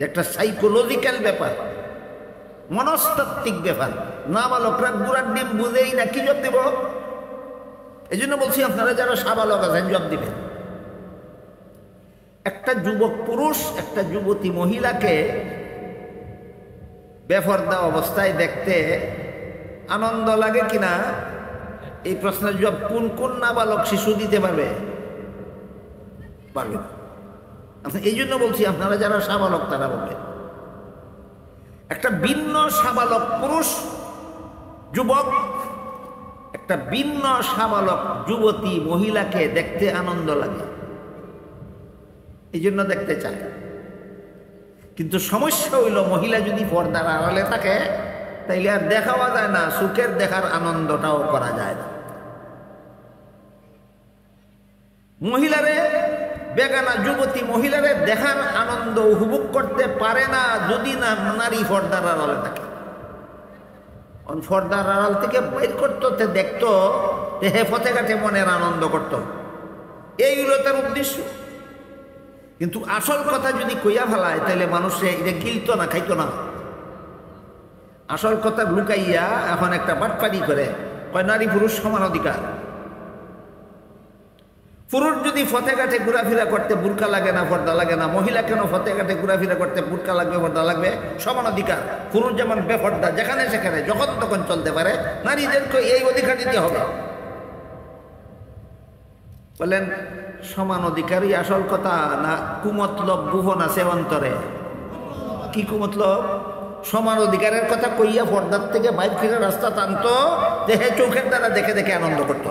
একটা সাইকোলজিক্যাল ব্যাপার, মনস্তাত্ত্বিক ব্যাপার। নাবালকরা গুড়ার ডিম বুঝেই না, কি জবাব দেব? এই জন্য বলছি আপনারা যারা সাবালক আছেন জবাব দিবেন। একটা যুবক পুরুষ একটা যুবতী মহিলাকে বেপরদা অবস্থায় দেখতে আনন্দ লাগে কিনা, এই প্রশ্নের জবাব কোন কোন নাবালক শিশু দিতে পারবে? পারবে। এই জন্য বলছি আপনারা যারা সাবালক তারা বলবেন। একটা ভিন্ন সাবালক পুরুষ যুবক একটা ভিন্ন সাবালক যুবতী মহিলাকে দেখতে আনন্দ লাগে, এই জন্য দেখতে চায়। কিন্তু সমস্যা হইল, মহিলা যদি পর্দার আড়ালে থাকে তাইলে আর দেখাও যায় না, সুখের দেখার আনন্দটাও করা যায় না। মহিলারে, বেগানা যুবতী মহিলারে দেখার আনন্দ উপভোগ করতে পারে না যদি না নারী পর্দার আড়ালে থাকে। পর্দার আড়াল থেকে বের করতো, দেখতো, হে পথে ঘাটে মনের আনন্দ করত, এই হলো তার উদ্দেশ্য। কিন্তু আসল কথা যদি কইয়া ফেলায় তাহলে মানুষে এটা গিলতো না, খাইতো না। আসল কথা লুকাইয়া এখন একটা বাটপাড়ি করে কয় নারী পুরুষ সমান অধিকার। পুরুষ যদি ফতেঘাটে ঘোরাফেরা করতে বুরকা লাগে না, পর্দা লাগে না, মহিলা কেন ফতেঘাটে ঘোরাফেরা করতে বুরকা লাগবে, পর্দা লাগবে? সমান অধিকার। পুরুষ যেমন বেপর্দা যেখানে সেখানে যখন তখন চলতে পারে, নারীদেরকে এই অধিকার দিতে হবে। বলেন সমান অধিকারই আসল কথা না কুমতলব গুহন আছে অন্তরে? কি কুমতলব? সমান অধিকারের কথা কইয়া পর্দার থেকে বাইর ফিরে রাস্তা টানতো, দেহে চোখের দ্বারা দেখে দেখে আনন্দ করতো।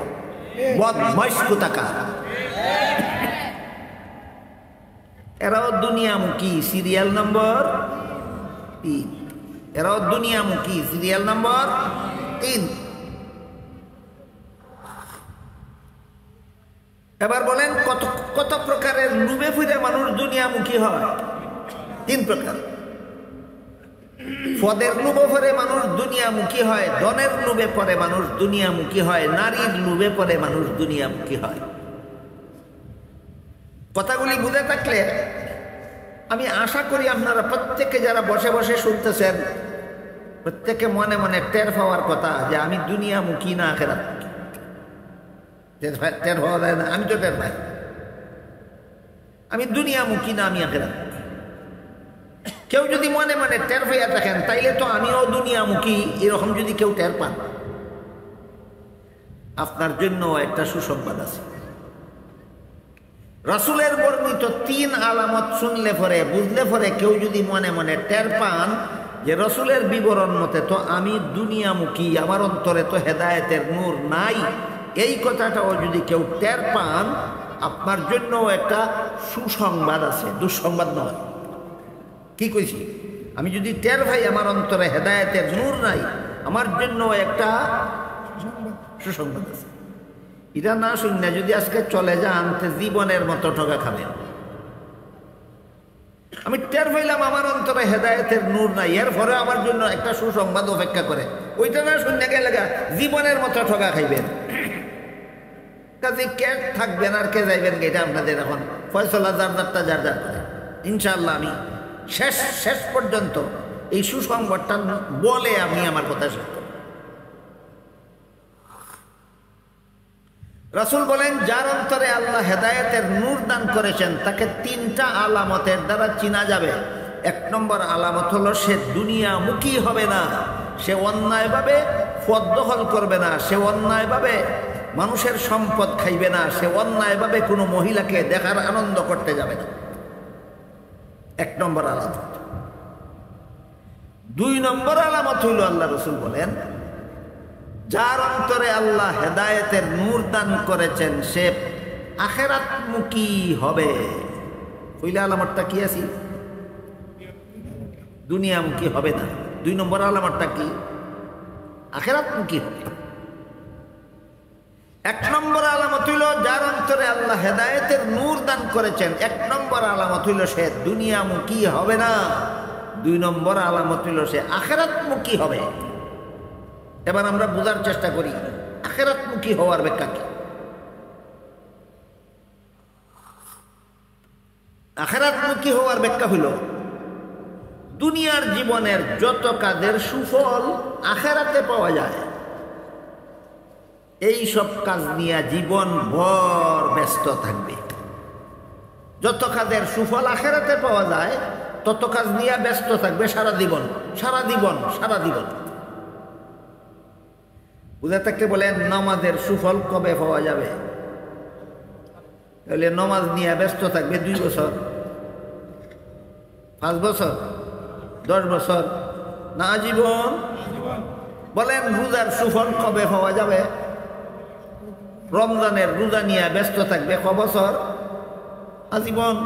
বদমাইশ কোথাকার। এরাও দুনিয়ামুখী, সিরিয়াল নম্বর 3। এরাও দুনিয়ামুখী, সিরিয়াল নম্বর 3। এবার বলেন কত কত প্রকারের লুবে ফিরে মানুষ দুনিয়ামুখী হয়? 3 প্রকার। পদের লোভে পরে মানুষ দুনিয়ামুখী হয়, ধনের লোভে পরে মানুষ দুনিয়ামুখী হয়, নারীর লোভে পরে মানুষ দুনিয়ামুখী হয়। কথাগুলি বুঝে থাকলে আমি আশা করি আপনারা প্রত্যেকে যারা বসে বসে শুনতেছেন, প্রত্যেকে মনে মনে টের পাওয়ার কথা যে আমি দুনিয়ামুখী না আখেরাত। টের পাওয়া যায় না? আমি তো টের পাই আমি দুনিয়ামুখী না আমি আখেরাত। কেউ যদি মনে মনে টের পাইয়া থাকেন তাইলে তো আমিও দুনিয়ামুখী, এরকম যদি কেউ টের পান, আপনার জন্য একটা সুসংবাদ আছে। রাসূলের বর্ণিত 3 আলামত শুনলে পরে, বুঝলে পরে কেউ যদি মনে মনে টের পান যে রাসূলের বিবরণ মতে তো আমি দুনিয়ামুখী, আমার অন্তরে তো হেদায়েতের নূর নাই, এই কথাটাও যদি কেউ টের পান, আপনার জন্য একটা সুসংবাদ আছে, দুঃসংবাদ নয়। কি কইছি? আমি যদি টের ভাই আমার অন্তরে হেদায়েতের নূর নাই, আমার জন্য একটা সুসংবাদ আছে। এটা না শুনে যদি আজকে চলে যান তো জীবনের মতো ঠকা খাবেন। আমি টের পাইলাম আমার অন্তরে হেদায়েতের নূর নাই, এরপরে আমার জন্য একটা সুসংবাদ অপেক্ষা করে, ওইটা না শুনে গেলে জীবনের মতো ঠকা খাইবেন। কাজে কে থাকবেন আর কে যাইবেন এটা আপনাদের এখন ফয়সলা, যার যারটা যার যার করে। ইনশাআল্লাহ আমি শেষ পর্যন্ত এই সুসংবাদটা বলে আমি আমার কথা শেষ করব। রাসূল বলেন, যার অন্তরে আল্লাহ হেদায়েতের নূর দান করেছেন তাকে তিনটা আলামতের দ্বারা চিনা যাবে। এক নম্বর আলামত হলো সে দুনিয়ামুখী হবে না, সে অন্যায়ভাবে পদ দখল করবে না, সে অন্যায়ভাবে মানুষের সম্পদ খাইবে না, সে অন্যায়ভাবে কোনো মহিলাকে দেখার আনন্দ করতে যাবে না। এক নম্বর আলামত। দুই নম্বর আলামত হইল, আল্লাহ রাসূল বলেন, যার অন্তরে আল্লাহ হেদায়েতের নূর দান করেছেন সে আখিরাতমুখী হবে। কইলা আলামতটা কি আছে? দুনিয়ামুখী হবে না। দুই নম্বর আলামতটা কি? আখিরাতমুখী হবে। এক নম্বর আলামত হইল, যার অন্তরে আল্লাহ হেদায়েতের নূর দান করেছেন, এক নম্বর আলামত হইল সে দুনিয়ামুখী হবে না। দুই নম্বর আলামত হইল সে আখিরাতমুখী হবে। এবার আমরা বোঝার চেষ্টা করি আখিরাতমুখী হওয়ার ব্যাখ্যা কি। আখিরাতমুখী হওয়ার ব্যাখ্যা হইল, দুনিয়ার জীবনের যত কাজের সুফল আখিরাতে পাওয়া যায়, এই সব কাজ নিয়ে জীবন ভর ব্যস্ত থাকবে। যত কাজের সুফল আখিরাতে পাওয়া যায় তত কাজ নিয়ে ব্যস্ত থাকবে সারা জীবন, সারা জীবন, সারা জীবন। বুঝে থাকতে বলেন, নামাজের সুফল কবে পাওয়া যাবে? তাহলে নামাজ নিয়ে ব্যস্ত থাকবে 2 বছর, 5 বছর, 10 বছর, না আজীবন? বলেন, রোজার সুফল কবে পাওয়া যাবে? রমজানের রোজা নিয়ে ব্যস্ত থাকবে ক বছর? আজীবন।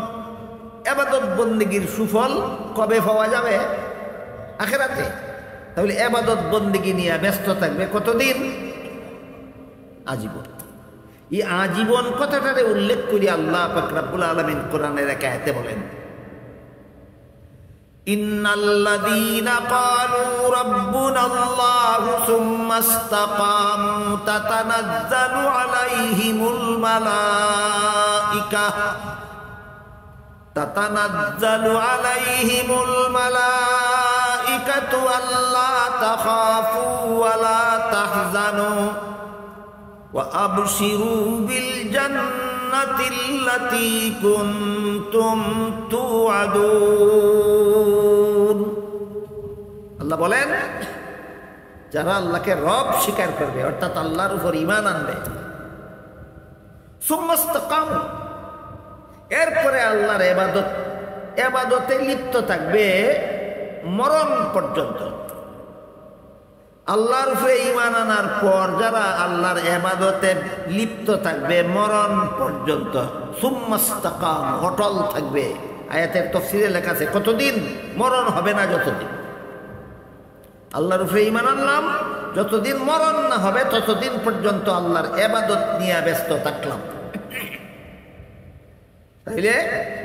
ইবাদত বন্দেগীর সুফল কবে পাওয়া যাবে? আখিরাতে। তাহলে ইবাদত বন্দেগী নিয়ে ব্যস্ত থাকবে কতদিন? আজীবন। এই আজীবন কথাটারে উল্লেখ করি আল্লাহ পাক রব্বুল আলামিন কোরআনের এক আয়াতে বলেন, ইন্নাল্লাযীনা ক্বালু রাব্বুনাল্লাহু সুম্মা ইসতাকামু তাতানাজ্জালু আলাইহিমুল মালাইকাতু আল্লা তাখাফু ওয়া লা তাহজানু ওয়া আবশিরু বিল জান্নাতিল্লাতী কুনতুম তুআদুন। আল্লাহ বলেন, যারা আল্লাহকে রব স্বীকার করবে, অর্থাৎ আল্লাহর উপর ঈমান আনবে, সুম্মা ইসতাকামু, এরপরে আল্লাহর ইবাদতে লিপ্ত থাকবে মরণ পর্যন্ত। আল্লাহর উপরে ঈমান আনার পর যারা আল্লাহর ইবাদতে লিপ্ত থাকবে মরণ পর্যন্ত, সুম্মা ইসতাকামু, অটল থাকবে। আয়াতের তাফসীরে লেখা আছে কতদিন? মরণ হবে না যতদিন। আল্লাহর উপরে ঈমান আনলাম, যতদিন মরণ না হবে ততদিন পর্যন্ত আল্লাহর ইবাদত নিয়ে ব্যস্ত থাকলাম। তাইলে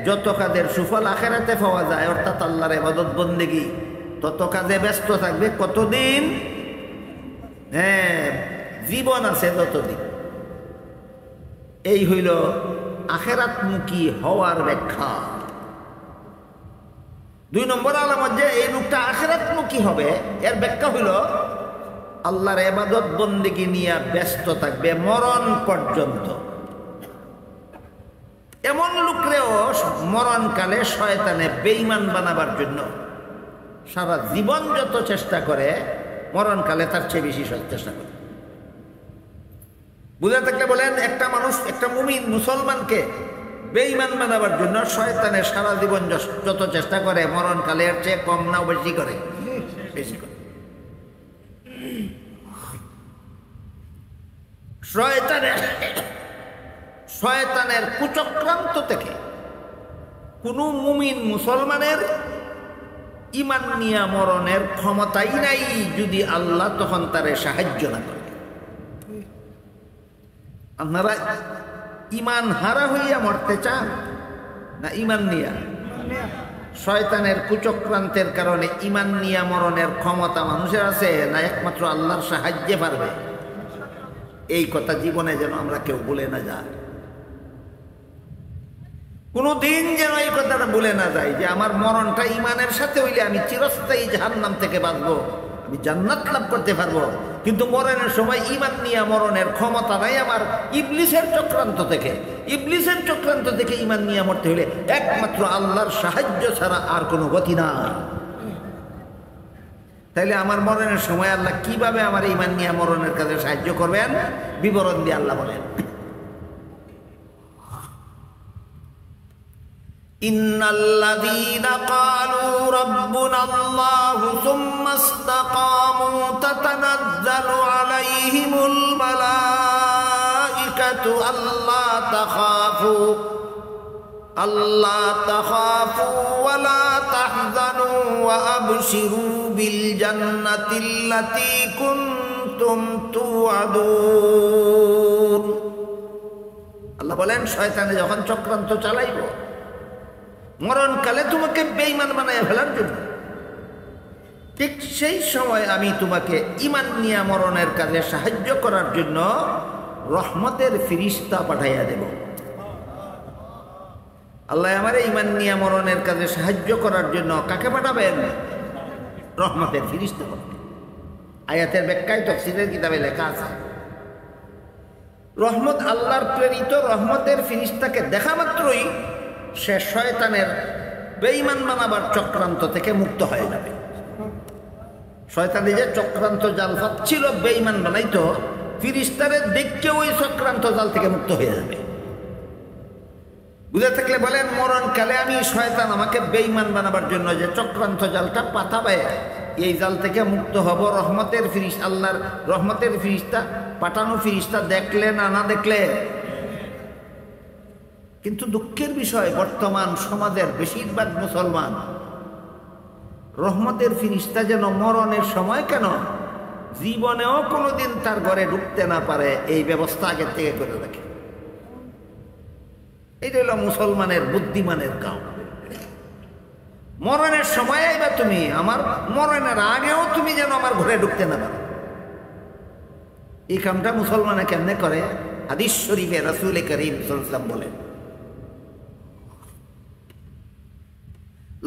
যত কাজের সুফল আখিরাতে পাওয়া যায়, অর্থাৎ আল্লাহর ইবাদত বন্দেগী, তত কাজে ব্যস্ত থাকবে কতদিন? জীবন আছে ততদিন। এই হইল আখিরাতমুখী হওয়ার ব্যাখ্যা। 2 নম্বর আলামত যে এই লোকটা আখিরাতমুখী হবে, এর ব্যাখ্যা হইল আল্লাহর ইবাদত বন্দেগী নিয়ে ব্যস্ত থাকবে মরণ পর্যন্ত। এমন লোকরেও মরণকালে শয়তানে বেঈমান বানাবার জন্য সারা জীবন যত চেষ্টা করে, মরণকালে তার চেয়ে বেশি চেষ্টা করে। বুঝে থাকলে বলেন, একটা মানুষ, একটা মুমিন মুসলমানকে বেঈমান বানাবার জন্য শয়তানে সারা জীবন যত চেষ্টা করে, মরণকালে এর চেয়ে কম না বেশি করে? বেশি করে। শয়তানের কুচক্রান্ত থেকে কোনো মুমিন মুসলমানের ঈমান নিয়া মরণের ক্ষমতাই নাই যদি আল্লাহ তখন তারে সাহায্য না করে। আপনারা ঈমান হারা হইয়া মরতে চান না ঈমান নিয়া? শয়তানের কুচক্রান্তের কারণে ঈমান নিয়া মরণের ক্ষমতা মানুষের আছে না একমাত্র আল্লাহর সাহায্যে পারবে? এই কথা জীবনে যেন আমরা কেউ বলে না যায়, কোনো দিন যেন এই কথাটা বলে না যায় যে আমার মরণটা ঈমানের সাথে হইলে আমি চিরস্থায়ী জাহান্নাম থেকে বাঁচবো, আমি জান্নাত লাভ করতে পারবো। কিন্তু মরণের সময় ঈমান নিয়ে মরণের ক্ষমতা নাই আমার। ইবলিসের চক্রান্ত থেকে ঈমান নিয়ে মরতে হলে একমাত্র আল্লাহর সাহায্য ছাড়া আর কোনো গতি নাই। তাইলে আমার মরণের সময় আল্লাহ কিভাবে আমার ঈমান নিয়ে মরণের কাজে সাহায্য করবেন? বিবরণ দিয়ে আল্লাহ বলেন, ইন্নাল্লাযীনা ক্বালু রাব্বুনাল্লাহু সুম্মা ইসতাকামু তাতানাজ্জালু আলাইহিমুল মালাঈকাতু আল্লা তাখাফু ওয়া লা তাহজানু ওয়া আবশিরু বিল জান্নাতিল্লাতী কুনতুম তুআদুন। আল্লাহ বলেন, শয়তানে যখন চক্রান্ত চালাইব মরণকালে তোমাকে বেঈমান বানায় ফেলার জন্য, ঠিক সেই সময় আমি তোমাকে ঈমান নিয়ে মরণের কাজে সাহায্য করার জন্য রহমতের ফিরিস্তা পাঠাইয়া দেব। আল্লাহ আমার ঈমান নিয়ে মরণের কাজে সাহায্য করার জন্য কাকে পাঠাবেন? রহমতের ফিরিস্তা পাঠাবেন। আয়াতের ব্যাখ্যায় তাফসীরের কিতাবে লেখা আছে, রহমত আল্লাহর প্রেরিত রহমতের ফিরিস্তাকে দেখা মাত্রই সে শয়তানের বেঈমান বানাবার চক্রান্ত থেকে মুক্ত হয়ে যাবে। শয়তানে যে চক্রান্ত জাল ফাঁদছিল বেঈমান বানাইতো, ফিরিস্তারে দেখে ওই চক্রান্ত জাল থেকে মুক্ত হয়ে যাবে। বুঝে থাকলে বলেন, মরণকালে আমি শয়তান আমাকে বেঈমান বানাবার জন্য যে চক্রান্ত জালটা পাঠাবে, এই জাল থেকে মুক্ত হব রহমতের ফিরিস্তা, আল্লাহর রহমতের ফিরিস্তা পাঠানো ফিরিস্তা দেখলে না দেখলে। কিন্তু দুঃখের বিষয়, বর্তমান সমাজের বেশিরভাগ মুসলমান রহমতের ফিরিস্তা যেন মরণের সময় কেন জীবনেও কোনোদিন তার ঘরে ঢুকতে না পারে এই ব্যবস্থা আগের থেকে করে রাখে। এটা হলো মুসলমানের বুদ্ধিমানের কাম। মরণের সময় আইবা তুমি, আমার মরণের আগেও তুমি যেন আমার ঘরে ঢুকতে না পারো। এই কামটা মুসলমানে কেমনে করে? হাদিস শরীফে রাসূল করিম সাল্লাল্লাহু আলাইহি ওয়াসাল্লাম বলেন,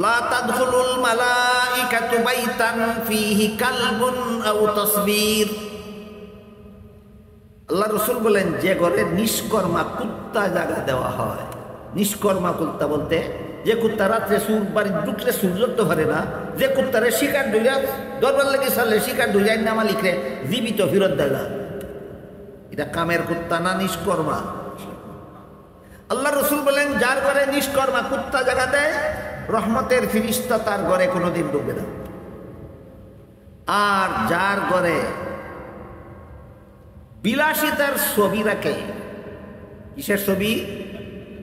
লা তাদখুলুল মালাইকাতু বাইতান ফীহি কালবুন আও তাসবীর। আল্লাহ রাসূল বলেন, যে ঘরে নিষ্কর্মা কুত্তা জায়গা দেওয়া হয়, নিষ্কর্মা কুত্তা বলতে যে কুত্তা রাত্রে সুর বাড়ি ঢুকলে সুর ধরতে পারে না, যে কুত্তারে শিকার ধুইয়া দরবার লেগে সারলে শিকার ধুইয়াই না মালিকরে জীবিত ফেরত দেয় না, এটা কামের কুত্তা না নিষ্কর্মা? আল্লাহ রাসূল বলেন, যার ঘরে নিষ্কর্মা কুত্তা জায়গা দেয় রহমতের ফিরিস্তা তার ঘরে কোনোদিন ঢুকবে না। আর যার ঘরে বিলাসিতার ছবি রাখে, কিসের ছবি?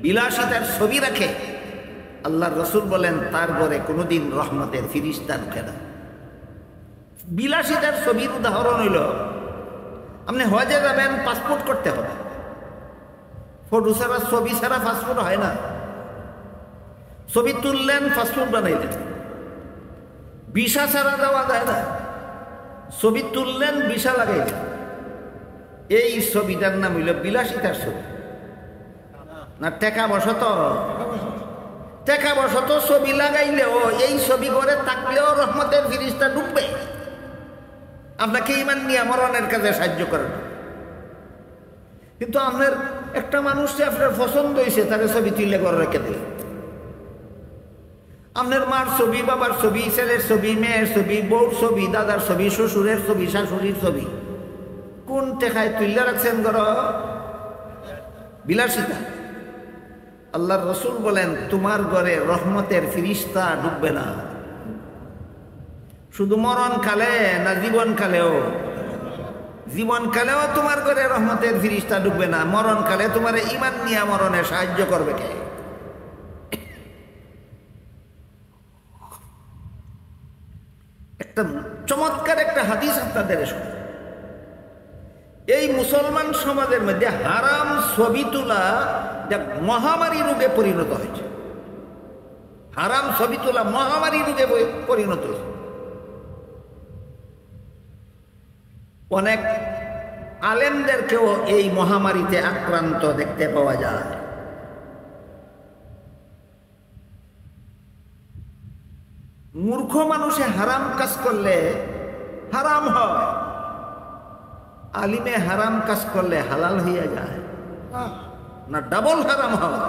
বিলাসিতার ছবি রাখে, আল্লাহর রাসূল বলেন তার ঘরে কোনোদিন রহমতের ফিরিস্তা ঢুকে না। বিলাসিতার ছবির উদাহরণ হইল, আপনি হজে যাবেন, পাসপোর্ট করতে হবে, ফটো ছাড়া ছবি ছাড়া পাসপোর্ট হয় না। ছবি তুললেন, পাসপোর্ট বানাইলেন, ভিসা ছাড়া যাওয়া যায় না। ছবি তুললেন, ভিসা লাগাইলেন, এই ছবিটার নাম হইল বিলাসিতার ছবি না? টেকা বসত ছবি লাগাইলেও এই ছবি করে থাকলেও রহমতের ফিরিস্তা ঢুকবে আপনাকে ঈমান নিয়ে মরণের কাজে সাহায্য করেন। কিন্তু আপনার একটা মানুষকে আপনার পছন্দ হয়েছে, তাকে ছবি তুলে করে রেখে দিল। আপনার মার ছবি, বাবার ছবি, ছেলের ছবি, মেয়ের ছবি, বউর ছবি, দাদার ছবি, শ্বশুরের ছবি, শাশুড়ির ছবি, কোন টেকায় তুলে রাখছেন ঘর? বিলাসিতা। আল্লাহর রাসূল বলেন, তোমার ঘরে রহমতের ফিরিস্তা ঢুকবে না। শুধু মরণকালে না, জীবনকালেও? জীবনকালেও তোমার ঘরে রহমতের ফিরিস্তা ঢুকবে না। মরণকালে তোমার ঈমান নিয়ে মরণে সাহায্য করবে কে? একটা চমৎকার একটা হাদিস আপনাদের শোনা। এই মুসলমান সমাজের মধ্যে হারাম ছবি তোলা মহামারী রোগে পরিণত হয়েছে। হারাম ছবি তোলা মহামারী রোগে পরিণত হয়েছে। অনেক আলেমদেরকেও এই মহামারীতে আক্রান্ত দেখতে পাওয়া যায়। মূর্খ মানুষে হারাম কাজ করলে হারাম হয়, আলিমে হারাম কাজ করলে হালাল হইয়া যায় না ডাবল হারাম হয়?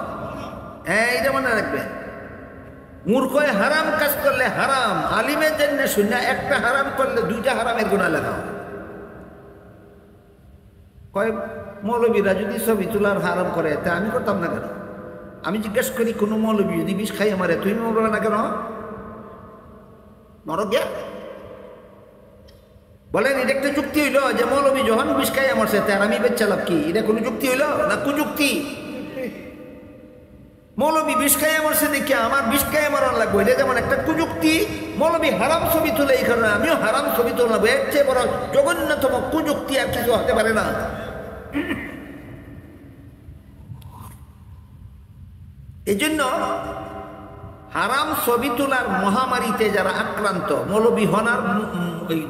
এইটা মনে রাখবেন। মূর্খয় হারাম কাজ করলে হারাম, আলিমের জন্য শূন্য একটা হারাম করলে দুইটা হারামের গুণা লাগাও। কয় মৌলবীরা যদি ছবি তোলার হারাম করে তা আমি করতাম না কেন? আমি জিজ্ঞেস করি, কোনো মৌলবী যদি বিষ খাইয়ে মারে তুমি মরবে না কেন? মর গে বলেন, এটা একটা যুক্তি হইল যে মৌলবী যখন বিষ খাইয়ে মারছে তার আমি বেচ্চা লাভ কি? এটা কোনো যুক্তি হইল না? কুযুক্তি। মৌলবী বিষ খাইয়ে মারছে দেখি আমার বিষ খাইয়ে মারার লাগবে, এটা যেমন একটা কুযুক্তি। মৌলবী হারাম ছবি তুলে এই কারণে আমিও হারাম ছবি তুলবো, এর চেয়ে বড় জঘন্যতম কুযুক্তি আর কিছু হতে পারে না। এই জন্য হারাম ছবি তোলার মহামারীতে যারা আক্রান্ত, মৌলবী হন আর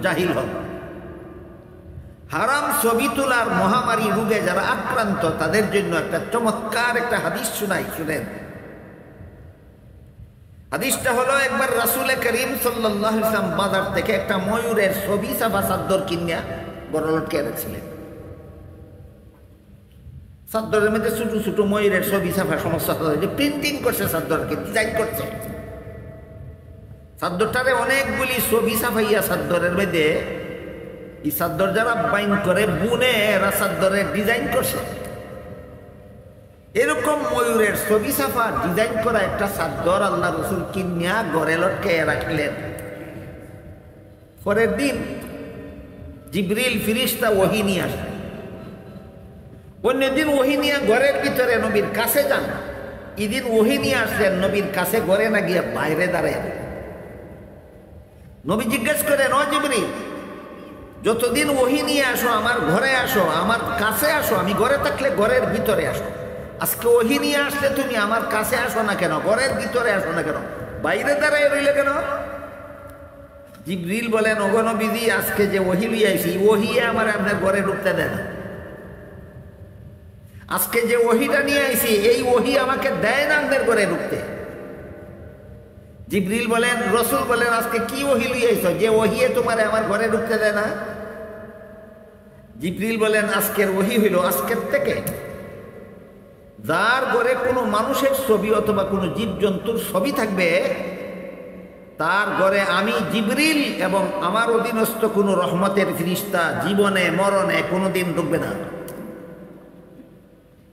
জাহিল হন, হারাম ছবি তোলার মহামারী রোগে যারা আক্রান্ত তাদের জন্য একটা চমৎকার একটা হাদিস শোনাই, শুনেন। হাদিসটা হলো, একবার রাসূল করিম সাল্লাল্লাহু আলাইহি ওয়াসাল্লাম বাজার থেকে একটা ময়ূরের ছবি ছাপা চাদর কিনিয়া বড় লটকে এনেছিলেন। চাদরের মধ্যে ছোট ছোট ময়ূরের ছবি ছাপা সমস্যা হয়েছে, প্রিন্টিং করছে, চাদরকে ডিজাইন করছে। চাদরটারে অনেকগুলি ছবি ছাপাইয়া চাদরের মধ্যে, এই চাদর যারা বাইন করে বুনে এরা চাদরের ডিজাইন করছে। এরকম ময়ূরের ছবি ছাপা ডিজাইন করা একটা চাদর আল্লাহ রাসূল কিনিয়া ঘরে লটকে রাখলেন। পরের দিন জিবরিল ফিরিস্তা ওহী নিয়ে আসলেন। অন্যদিন ওহী নিয়ে ঘরের ভিতরে নবীর কাছে যান, এদিন ওহী নিয়ে আসলেন নবীর কাছে, ঘরে না গিয়ে বাইরে দাঁড়ায়। নবী জিজ্ঞেস করেন, ও জিবরিল, যতদিন ওহী নিয়ে আসো আমার ঘরে আসো, আমার কাছে আসো, আমি ঘরে থাকলে ঘরের ভিতরে আসো। আজকে ওহী নিয়ে আসলে তুমি আমার কাছে আসো না কেন, ঘরের ভিতরে আসো না কেন, বাইরে দাঁড়ায় রইলে কেন? জিবরিল বলেন, ওগো নবীজি, আজকে যে ওহী লিয়ে আইছি ওহী আমার আপনার ঘরে ঢুকতে দেয় না। আজকে যে ওহীটা নিয়ে আইছি এই ওহী আমাকে দেয় না আপনার ঘরে ঢুকতে। জিবরিল বলেন, রাসূল বলেন, আজকে কি ওহী লিয়ে আইছো যে ওহী তোমারে আমার ঘরে ঢুকতে দেয় না? জিবরিল বলেন, আজকের ওহী হইল, আজকের থেকে যার ঘরে কোনো মানুষের ছবি অথবা কোনো জীবজন্তুর ছবি থাকবে তার ঘরে আমি জিবরিল এবং আমার অধীনস্থ কোনো রহমতের ফেরেশতা জীবনে মরণে কোনোদিন ঢুকবে না।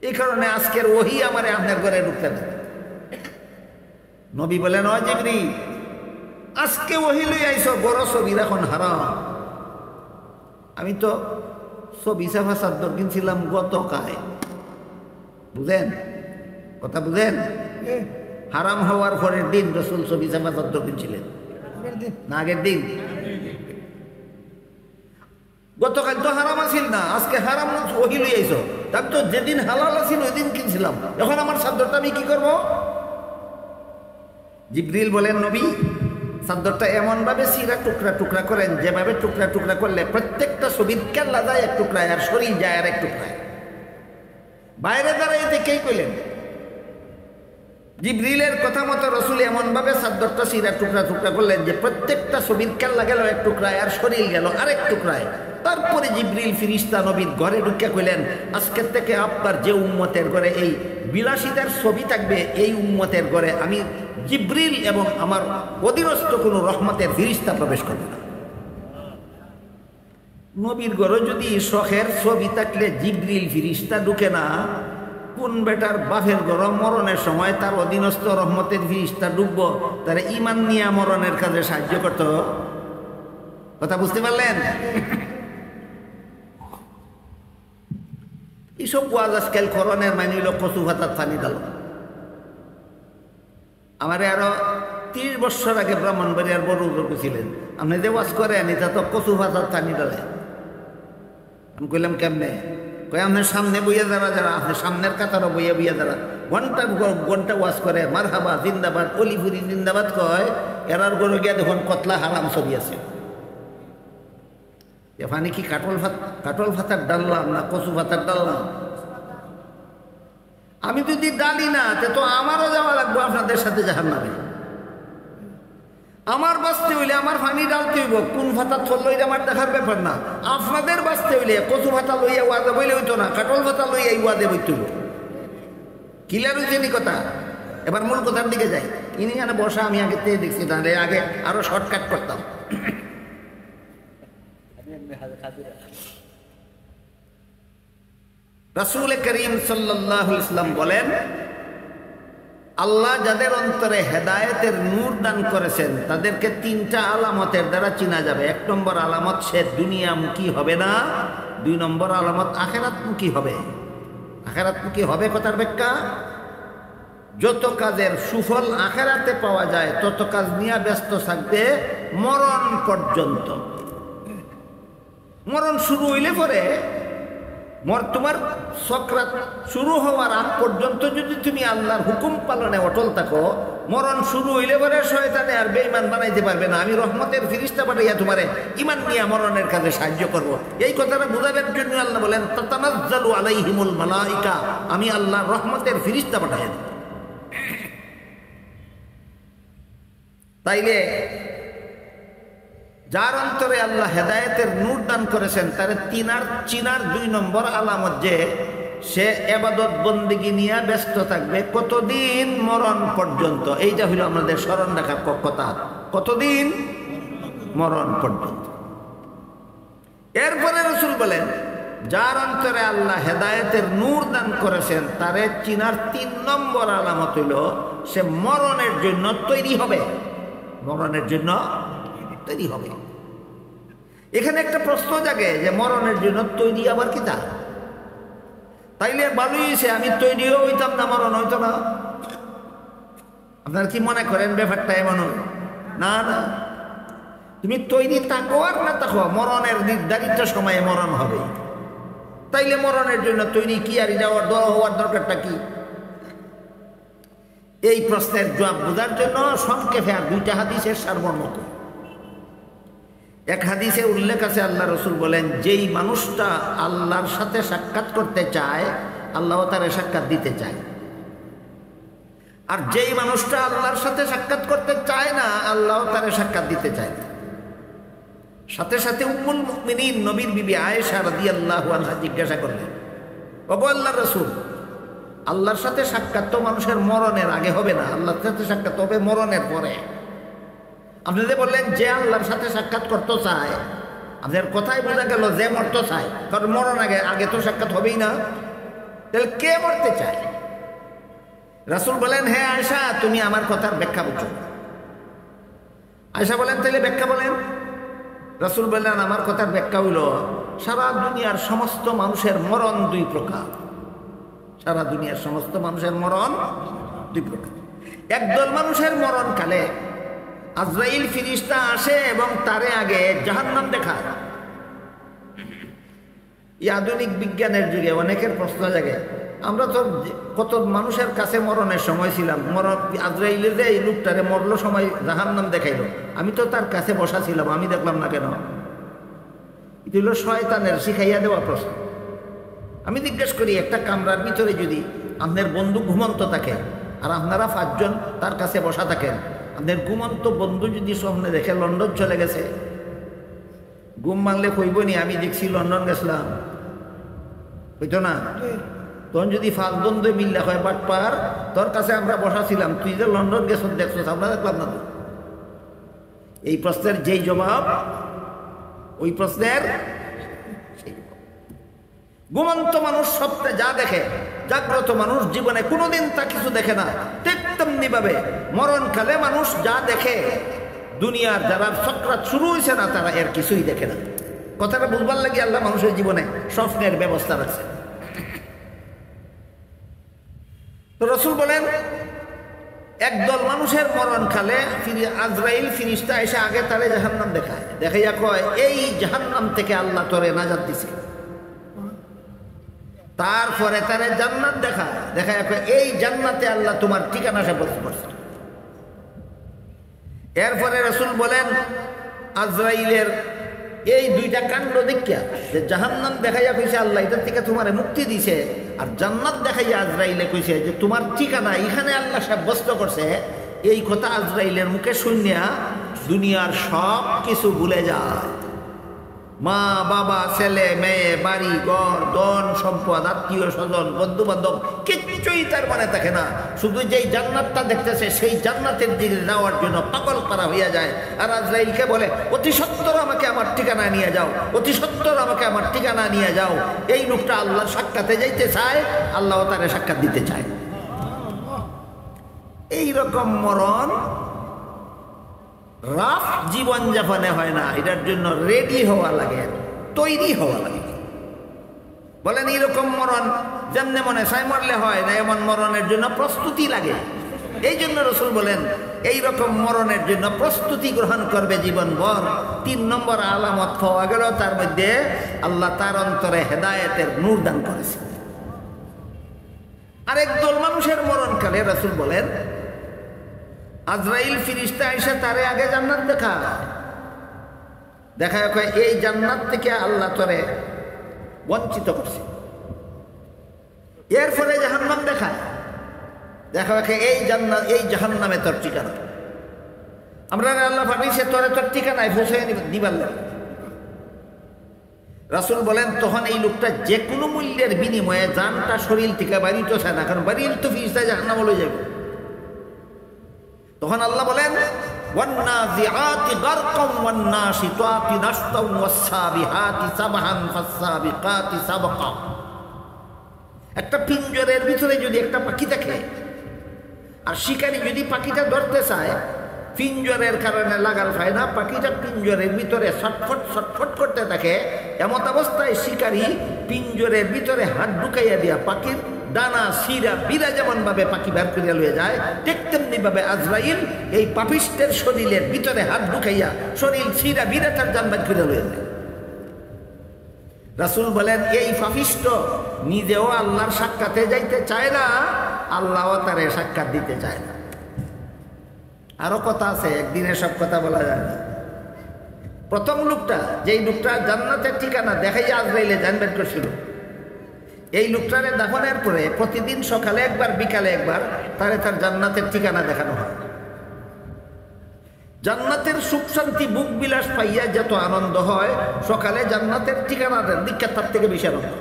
এই কারণে আজকের ওহী আমারে আপনার ঘরে ঢুকতে দেয়। নবী বলেন, ও জিবরিল, আজকে ওহী লই আইছো, বড় ছবি এখন হারাম। আমি তো ছবি ছাপা চাদর কিনছিলাম গতকাল, বুঝেন কথা, বুঝেন? হারাম হওয়ার পরের দিন রাসূল ছবি ছাপা চাদর কিনছিলেন না আগের দিন? গতকাল তো হারাম আছিল না, আজকে হারাম ওহী লই আইছো। তার তো যেদিন হালাল আছিল ওই দিন কিনছিলাম, এখন আমার চাদরটা আমি কি করব? জিবরিল বলেন, নবী, চাদরটা এমনভাবে সিরা টুকরা টুকরা করেন যেভাবে টুকরা টুকরা করলে প্রত্যেকটা ছবির কেল্লা যায় এক টুকরায় আর শরীর যায় আর এক টুকরায়। বাইরে দাঁড়াইতে কে কইলেন? জিবরিলের কথা মতো রাসূল এমনভাবে চাদরটা সিরা টুকরা টুকরা করলেন যে প্রত্যেকটা ছবির কেল্লা গেল এক টুকরায় আর শরীর গেল আরেক টুকরায়। তারপরে জিবরিল ফিরিস্তা নবীর ঘরে ঢুকে কইলেন, আজকের থেকে আপনার যে উম্মতের ঘরে এই বিলাসিতার ছবি থাকবে এই উম্মতের ঘরে আমি জিবরিল এবং আমার অধীনস্থ কোনো রহমতের ফিরিস্তা প্রবেশ করবে না। নবীর ঘরে যদি শখের ছবি থাকলে জিবরিল ফিরিস্তা ঢুকে না, কোন বেটার বাপের ঘর মরণের সময় তার অধীনস্থ রহমতের ফিরিস্তা ঢুকবো? তারা ইমান নিয়ে মরণের কাজে সাহায্য করত। কথা বুঝতে পারলেন? এইসব ওয়াজ আজকাল করণের মানে হইল কচু ভাতার পানি ডাল। আমারে আরো 30 বছর আগে ব্রাহ্মণবাড়িয়ার বড় ছিলেন, আপনি যে ওয়াজ করেন এটা তো কচু ভাতার পানি ডালে। আমি কইলাম কেমনে? কই আপনার সামনে বইয়া যারা যারা আপনার সামনের কাতারও বইয়া বইয়া যারা ঘন্টার ঘন্টা ওয়াজ করে মারহাবা জিন্দাবাদ অলিপুরি জিন্দাবাদ কয়, এরার গরু গিয়া দেখুন কতলা হারাম ছবি আছে। এখানে কি কাটল ভাতার ডাললাম না কচু ভাতার ডাললাম? আমি যদি ডালি না তো আমারও যাওয়া লাগবে আপনাদের সাথে জাহান্নামে। আমার বাঁচতে হইলে আমার পানি ডালতে হইব, কোন ভাতা থরল এটা আমার দেখার ব্যাপার না। আপনাদের বাঁচতে হইলে কচু ভাতা লইয়া ওয়াদে বইলে হইতো না, কাটল ভাতা লইয়া ওয়াদে বইতে হইব। ক্লিয়ার হয়েছে নি কথা? এবার মূল কথার দিকে যাই। ইনি এখানে বসা আমি আগে থেকে দেখছি, তাহলে আগে আরো শর্টকাট করতাম। রাসূল করিম সাল্লাল্লাহু আলাইহি ওয়াসাল্লাম বলেন, আল্লাহ যাদের অন্তরে হেদায়েতের নূর দান করেছেন তাদেরকে তিনটা আলামতের দ্বারা চিনা যাবে। এক নম্বর আলামত, সে দুনিয়ামুখী হবে না। দুই নম্বর আলামত, আখিরাতমুখী হবে। আখিরাতমুখী হবে কথার ব্যাখ্যা, যত কাজের সুফল আখিরাতে পাওয়া যায় তত কাজ নিয়ে ব্যস্ত থাকবে মরণ পর্যন্ত। মরণ শুরু হইলে পরে তোমার সকরাত শুরু হওয়ার আগ পর্যন্ত যদি তুমি আল্লাহর হুকুম পালনে অটল থাকো, মরণ শুরু হইলে পরে শয়তানে আর বেঈমান বানাইতে পারবে না। আমি রহমতের ফিরিস্তা পাঠাইয়া তোমারে ঈমান নিয়ে মরণের কাজে সাহায্য করব। এই কথাটা বোঝাবার জন্য আল্লাহ বলেন, তাতানাজ্জালু আলাইহিমুল মালাইকা, আমি আল্লাহ রহমতের ফিরিস্তা পাঠাই। তাইলে যার অন্তরে আল্লাহ হেদায়েতের নূর দান করেছেন তার চিনার দুই নম্বর আলামত যে সে ইবাদত বন্দেগী নিয়ে ব্যস্ত থাকবে কতদিন? মরণ পর্যন্ত। এইটা হইল আমাদের স্মরণ রাখার কথা। কতদিন? মরণ পর্যন্ত। এরপরে রাসূল বলেন, যার অন্তরে আল্লাহ হেদায়েতের নূর দান করেছেন তারে চিনার তিন নম্বর আলামত হইল সে মরণের জন্য তৈরি হবে। মরণের জন্য তৈরি হবে। এখানে একটা প্রশ্ন জাগে যে মরণের জন্য তৈরি আবার কি তা? তাইলে ভালোই হয়েছে, আমি তৈরিও হইতাম না, মরণ হইতো না। আপনারা কি মনে করেন ব্যাপারটা এমন? না না, তুমি তৈরি থাকো আর না থাকো, মরণের নির্ধারিত সময়ে মরণ হবে। তাইলে মরণের জন্য তৈরি কি আর যাওয়ার দোয়া হওয়ার দরকারটা কি? এই প্রশ্নের জবাব বোঝার জন্য সংক্ষেপে আর দুইটা হাদিসের সারমর্ম করি। এক হাদিসে উল্লেখ আছে, আল্লাহ রসুল বলেন, যেই মানুষটা আল্লাহর সাথে সাক্ষাৎ করতে চায় আল্লাহ তারে সাক্ষাৎ দিতে চায়, আর যেই মানুষটা আল্লাহর সাথে সাক্ষাৎ করতে চায় না আল্লাহ তারে সাক্ষাৎ দিতে চায় না। সাথে সাথে উম্মুল মুমিনিন নবীর বিবি আয়েশা রাদিয়াল্লাহু আনহা জিজ্ঞাসা করলেন, ওগো আল্লাহর রাসূল, আল্লাহর সাথে সাক্ষাৎ তো মানুষের মরণের আগে হবে না, আল্লাহর সাথে সাক্ষাৎ হবে মরণের পরে। আপনি যে বললেন যে আল্লাহর সাথে সাক্ষাৎ করতে চায়, আপনার কথাই বোঝা গেল যে মরতে চায়, কারণ মরণ আগে তো সাক্ষাৎ হবেই না। তাহলে কে মরতে চায়? রাসূল বলেন, হে আয়েশা, তুমি আমার কথার ব্যাখ্যা বুঝো। আয়েশা বলেন, তাহলে ব্যাখ্যা বলেন। রাসূল বললেন, আমার কথার ব্যাখ্যা হইল, সারা দুনিয়ার সমস্ত মানুষের মরণ দুই প্রকার। সারা দুনিয়ার সমস্ত মানুষের মরণ দুই প্রকার। একদল মানুষের মরণকালে আজরাইল ফিরিস্তা আসে এবং তারে আগে জাহান্নাম দেখায়। এই আধুনিক বিজ্ঞানের যুগে অনেকের প্রশ্ন জাগে, আমরা তো কত মানুষের কাছে মরণের সময় ছিলাম, আজরাইলের যে এই লোকটারে মরলো সময় জাহান্নাম দেখাইলো, আমি তো তার কাছে বসা ছিলাম, আমি দেখলাম না কেন? এটা হলো শয়তানের শিখাইয়া দেওয়া প্রশ্ন। আমি জিজ্ঞেস করি, একটা কামরার ভিতরে যদি আপনার বন্ধু ঘুমন্ত থাকে আর আপনারা পাঁচজন তার কাছে বসা থাকেন, আপনার ঘুমন্ত বন্ধু যদি স্বপ্নে দেখে লন্ডন চলে গেছে, ঘুম ভাঙলে কইব নি আমি দেখছি লন্ডন গেছিলাম? হইতো না? তখন যদি ফাঁস বন্ধু মিল্লা হয়, বাট পার তোর কাছে আমরা বসা ছিলাম, তুই যে লন্ডন গেছ দেখছো, আমরা দেখলাম না। এই প্রশ্নের যেই জবাব, ওই প্রশ্নের ঘুমন্ত মানুষ স্বপ্নে যা দেখে, জাগ্রত মানুষ জীবনে কোনোদিন তা কিছু দেখে না। ঠিক তেমনি ভাবে মরণকালে মানুষ যা দেখে, দুনিয়ার যারা সকরাত শুরু হয়েছে না তারা এর কিছুই দেখে না। কথাটা বুঝবার লাগে আল্লাহ মানুষের জীবনে স্বপ্নের ব্যবস্থা রাখছে। তো রাসূল বলেন, একদল মানুষের মরণকালে আজরাইল ফিরিস্তা এসে আগে তারে জাহান্নাম দেখায়, দেখাইয়া কয়, এই জাহান্নাম থেকে আল্লাহ তোরে নাজাত দিছে। তারপরে তারে জান্নাত দেখায় এই জান্নাতে আল্লাহ তোমার ঠিকানা সাব্যস্ত করছে। এরপরে রাসূল বলেন, আজরাইলের এই দুইটা কাণ্ড দেখিয়া, যে জাহান্নাম দেখাইয়া কইছে আল্লাহ এটার থেকে তোমারে মুক্তি দিছে, আর জান্নাত দেখাইয়া আজরাইলে কইছে যে তোমার ঠিকানা এখানে আল্লাহ সাব্যস্ত করছে, এই কথা আজরাইলের মুখে শুনিয়া দুনিয়ার সব কিছু ভুলে যায়, মা বাবা ছেলে মেয়ে বাড়ি ঘর ধন সম্পদ আত্মীয় স্বজন বন্ধু বান্ধব কিচ্ছুই তার মনে থাকে না, শুধু যেই জান্নাতটা দেখতেছে সেই জান্নাতের দিকে যাওয়ার জন্য পাগল পারা হইয়া যায়। আর আজরাইলকে বলে অতি সত্বর আমাকে আমার ঠিকানা নিয়ে যাও, অতি সত্বর আমাকে আমার ঠিকানা নিয়ে যাও। এই লোকটা আল্লাহর সাক্ষাতে যাইতে চায়, আল্লাহ তারে সাক্ষাৎ দিতে চায়। এইরকম মরণ রাফ জীবনযাপনে হয় না, এটার জন্য রেডি হওয়া লাগে, তৈরি হওয়া লাগে। বলেন এইরকম মরণ যেমনে মনে চাই মরলে হয় না, এমন মরণের জন্য প্রস্তুতি লাগে। এই জন্য রাসূল বলেন এইরকম মরণের জন্য প্রস্তুতি গ্রহণ করবে জীবনভর। 3 নম্বর আলামত পাওয়া গেল, তার মধ্যে আল্লাহ তার অন্তরে হেদায়েতের নূর দান করেছে। আরেক দল মানুষের মরণকালে রাসূল বলেন আজরাইল ফিরিস্তা এসে তারে আগে জান্নাত দেখায় কয় এই জান্নাত থেকে আল্লাহ তোরে বঞ্চিত করছে। এরপরে জাহান্নাম দেখায় এই জান্নাত এই জাহান্নামে তোর ঠিকানা, আমরা আল্লাহ পাঠিয়েছে তোরে তোর ঠিকানায় পৌঁছে দিবার লাগে। রাসূল বলেন তখন এই লোকটা যে কোনো মূল্যের বিনিময়ে জানটা শরীর থেকে বাড়িতে চায় না, কারণ বাড়ির তো ফিরিস্তা জাহান্নাম লয়ে যাবে। তখন আল্লাহ বলেন ওয়ান্নাজিআতি গারকাম ওয়ান্নাশিতাতি নাশতাও ওয়াসসাবিহাতি সাবহান ফাসসাবিকাতি সাবকা। একটা পিঞ্জরের ভিতরে যদি একটা পাখি থাকে আর শিকারী যদি পাখিটা ধরতে চায়, পিঞ্জরের কারণে লাগাল পায় না, পাখিটা পিঞ্জরের ভিতরে ছটফট করতে থাকে। এমন অবস্থায় শিকারী পিঞ্জরের ভিতরে হাত ঢুকাইয়া দিয়া পাখির ডানা শিরা বিরা যেমন ভাবে পাখি বের করিয়া লইয়া যায়, ঠিক তেমনি ভাবে আজরাইল এই পাপিষ্টের শরীরের ভিতরে হাত ঢুকাইয়া শরীর শিরা বিরা তার জান বের করিয়া লইয়া যায়। রাসূল বলেন এই পাপিষ্ট নিজেও আল্লাহর সাক্ষাতে যাইতে চায় না, আল্লাহও তারে সাক্ষাৎ দিতে চায় না। আরো কথা আছে, একদিনে সব কথা বলা যায় না। প্রথম লোকটা, যেই লোকটা জান্নাতের ঠিকানা দেখাইয়া আজরাইলে জান বের করছিল, এই লোকটারে দাফনের পরে প্রতিদিন সকালে একবার বিকালে একবার তারে তার জান্নাতের ঠিকানা দেখানো হয়। জান্নাতের সুখ শান্তি বুক বিলাস পাইয়া যত আনন্দ হয়, সকালে জান্নাতের ঠিকানা দীক্ষা তার থেকে বেশি আনন্দ,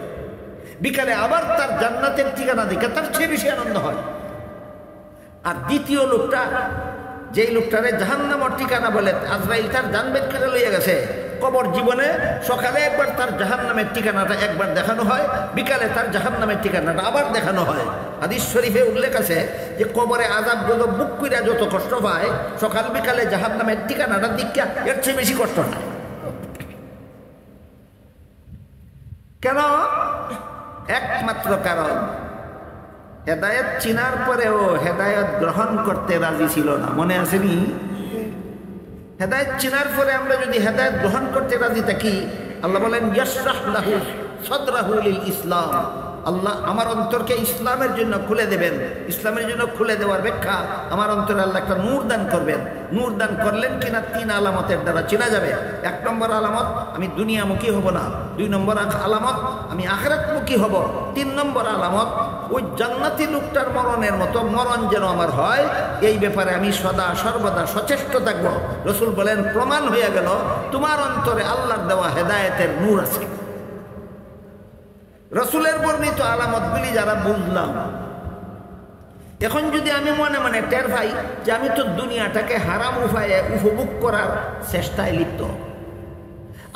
বিকালে আবার তার জান্নাতের ঠিকানা দীক্ষা তার চেয়ে বেশি আনন্দ হয়। আর দ্বিতীয় লোকটা, যেই লোকটারে জাহান্নামের ঠিকানা বলে আজরাইল তার জান বের করে লইয়া গেছে, কবর জীবনে সকালে একবার তার জাহান্নামের ঠিকানাটা একবার দেখানো হয়, বিকালে তার জাহান্নামের ঠিকানাটা আবার দেখানো হয়। হাদিস শরীফে উল্লেখ আছে যে কবরে আযাব যত বুক কইরা যত কষ্ট পায়, সকাল বিকালে জাহান্নামের ঠিকানাটা দীক্ষা এর চেয়ে বেশি কষ্ট হয়। কেন? একমাত্র কারণ হেদায়েত চিনার পরেও হেদায়েত গ্রহণ করতে রাজি ছিল না। মনে আসেনি? হেদায়েত চিনার পরে আমরা যদি হেদায়েত গ্রহণ করতে রাজি থাকি, আল্লাহ বলেন ইয়াশরাহ লাহু সাদরাহু লিল ইসলাম, আল্লাহ আমার অন্তরকে ইসলামের জন্য খুলে দেবেন। ইসলামের জন্য খুলে দেওয়ার ব্যাখ্যা, আমার অন্তরে আল্লাহ একটা নূর দান করবেন। নূর দান করলেন কিনা 3 আলামতের দ্বারা চেনা যাবে। 1 নম্বর আলামত, আমি দুনিয়ামুখী হব না। 2 নম্বর আলামত, আমি আখিরাতমুখী হব। 3 নম্বর আলামত, ওই জান্নাতি লোকটার মরণের মতো মরণ যেন আমার হয়, এই ব্যাপারে আমি সদা সর্বদা সচেষ্ট থাকব। রাসূল বলেন প্রমাণ হয়ে গেল তোমার অন্তরে আল্লাহর দেওয়া হেদায়েতের নূর আছে। রাসূলের বর্ণিত আলামতগুলি যারা বুঝলাম, এখন যদি আমি মনে মনে টের পাই যে আমি তো দুনিয়াটাকে হারাম উপায়ে উপভোগ করার চেষ্টায় লিপ্ত,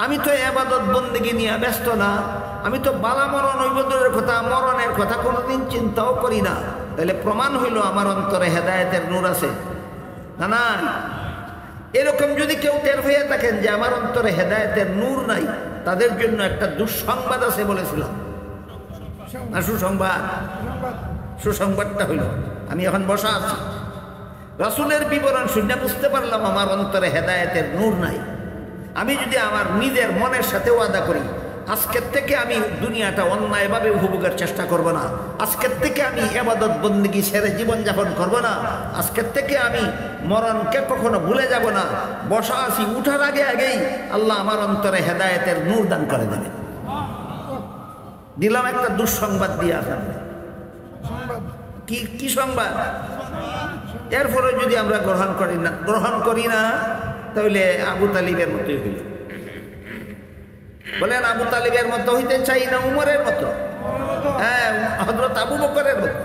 আমি তো ইবাদত বন্দেগী নিয়ে ব্যস্ত না, আমি তো বালা মরণ ঐবদরের কথা মরণের কথা কোনোদিন চিন্তাও করি না, তাহলে প্রমাণ হইল আমার অন্তরে হেদায়েতের নূর আছে না? না, এরকম যদি কেউ টের পেয়ে থাকেন যে আমার অন্তরে হেদায়েতের নূর নাই, তাদের জন্য একটা দুঃসংবাদ আছে বলেছিলাম না? সুসংবাদ। সুসংবাদটা হইল আমি এখন বসা আছি, রাসূলের বিবরণ শুনে বুঝতে পারলাম আমার অন্তরে হেদায়েতের নূর নাই। আমি যদি আমার নিজের মনের সাথে ওয়াদা করি আজকের থেকে আমি দুনিয়াটা অন্যায়ভাবে উপভোগের চেষ্টা করব না, আজকের থেকে আমি ইবাদত বন্দেগী ছেড়ে জীবনযাপন করব না, আজকের থেকে আমি মরণকে কখনো ভুলে যাব না, বসা আছি, উঠার আগেই আল্লাহ আমার অন্তরে হেদায়েতের নূর দান করে দেবেন। দিলাম একটা দুঃসংবাদ দিয়ে আপনার। কি সংবাদ? এরপরে যদি আমরা গ্রহণ করি না তাহলে আবু তালিবের মতোই হইল। বলেন আবু তালিবের মতো হইতে চাই না উমরের মতো? হ্যাঁ, হযরত আবু বকরের মতো।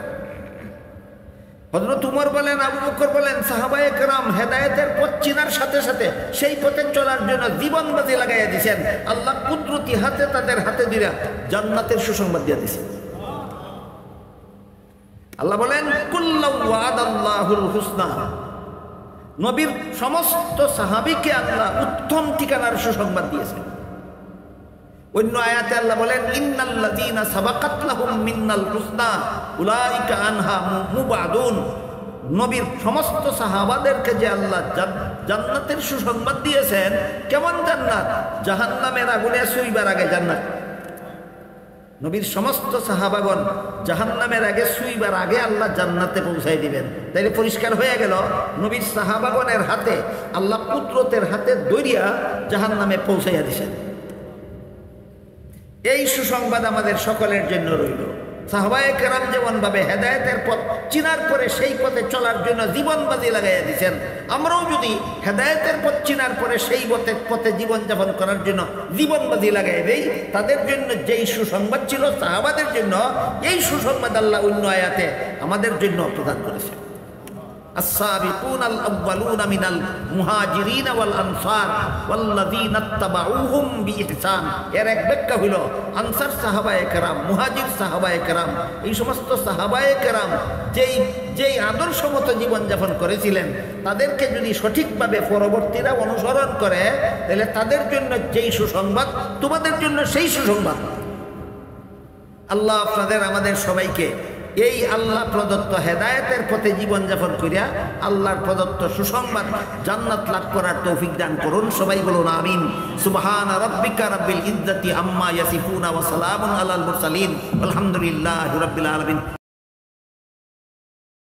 হযরত উমর বলেন, আবু বকর বলেন, সাহাবায়ে কেরাম হেদায়েতের পথ চিনার সাথে সাথে সেই পথে চলার জন্য জীবন বাজি লাগাইয়া দিয়েছেন। আল্লাহ কুদরতি হাতে তাদের হাতে দিরা জান্নাতের সুসংবাদ দিয়ে দিয়েছেন। আল্লাহ বলেন, কুল্লাউ ওয়াদাল্লাহুল হুসনা। নবীর সমস্ত সাহাবীকে আল্লাহ উত্তম ঠিকানার সুসংবাদ দিয়েছেন। অন্য আয়াতে আল্লাহ বলেন, ইন্নাল্লাযীনা সাবাকাত লাহুম মিন্নাল হুসনা উলাইকা আনহা মুবাদুন। নবীর সমস্ত সাহাবাদেরকে যে আল্লাহ জান্নাতের সুসংবাদ দিয়েছেন। কেমন জান্নাত? জাহান্নামের আগুনে ছুঁইবার আগে জান্নাত। নবীর সমস্ত সাহাবাগণ জাহান্নামের আগে ছুঁইবার আগে আল্লাহ জান্নাতে পৌঁছাই দিবেন। তাইলে পরিষ্কার হয়ে গেল, নবীর সাহাবাগণের হাতে আল্লাহ কুদরতের হাতে দইরা জাহান্নামে পৌঁছাইয়া দিয়েছেন। এই সুসংবাদ আমাদের সকলের জন্য রইল। সাহাবায়ে কেরাম যেমন ভাবে হেদায়েতের পথ চিনার পরে সেই পথে চলার জন্য জীবন বাজি লাগাইয়া দিয়েছেন, আমরাও যদি হেদায়েতের পথ চিনার পরে সেই পথে জীবনযাপন করার জন্য জীবন বাজি লাগাই দেই, তাদের জন্য যেই সুসংবাদ ছিল সাহাবাদের জন্য, এই সুসংবাদ আল্লাহ অন্য আয়াতে আমাদের জন্য প্রদান করেছে। السابقون الأولون من المهاجرين والأنصار والذين اتبعوهم بإحسان। এর এক ব্যাখ্যা হলো আনসার সাহাবায়ে কেরাম, মুহাজির সাহাবায়ে কেরাম, এই সমস্ত সাহাবায়ে কেরাম যেই আদর্শ মতো জীবনযাপন করেছিলেন, তাদেরকে যদি সঠিকভাবে পরবর্তীরা অনুসরণ করে, তাহলে তাদের জন্য যেই সুসংবাদ, তোমাদের জন্য সেই সুসংবাদ। আল্লাহ আপনাদের আমাদের সবাইকে এই আল্লাহ প্রদত্ত হেদায়েতের পথে জীবনযাপন করিয়া আল্লাহর প্রদত্ত সুসংবাদ জান্নাত লাভ করার তৌফিক দান করুন। সবাই বলুন আমিন। সুবহানা রাব্বিকা রাব্বিল ইজ্জাতি আম্মা ইয়াসিফুন ওয়া সালামুন আলাল মুরসালিন আলহামদুলিল্লাহি রাব্বিল আলামিন।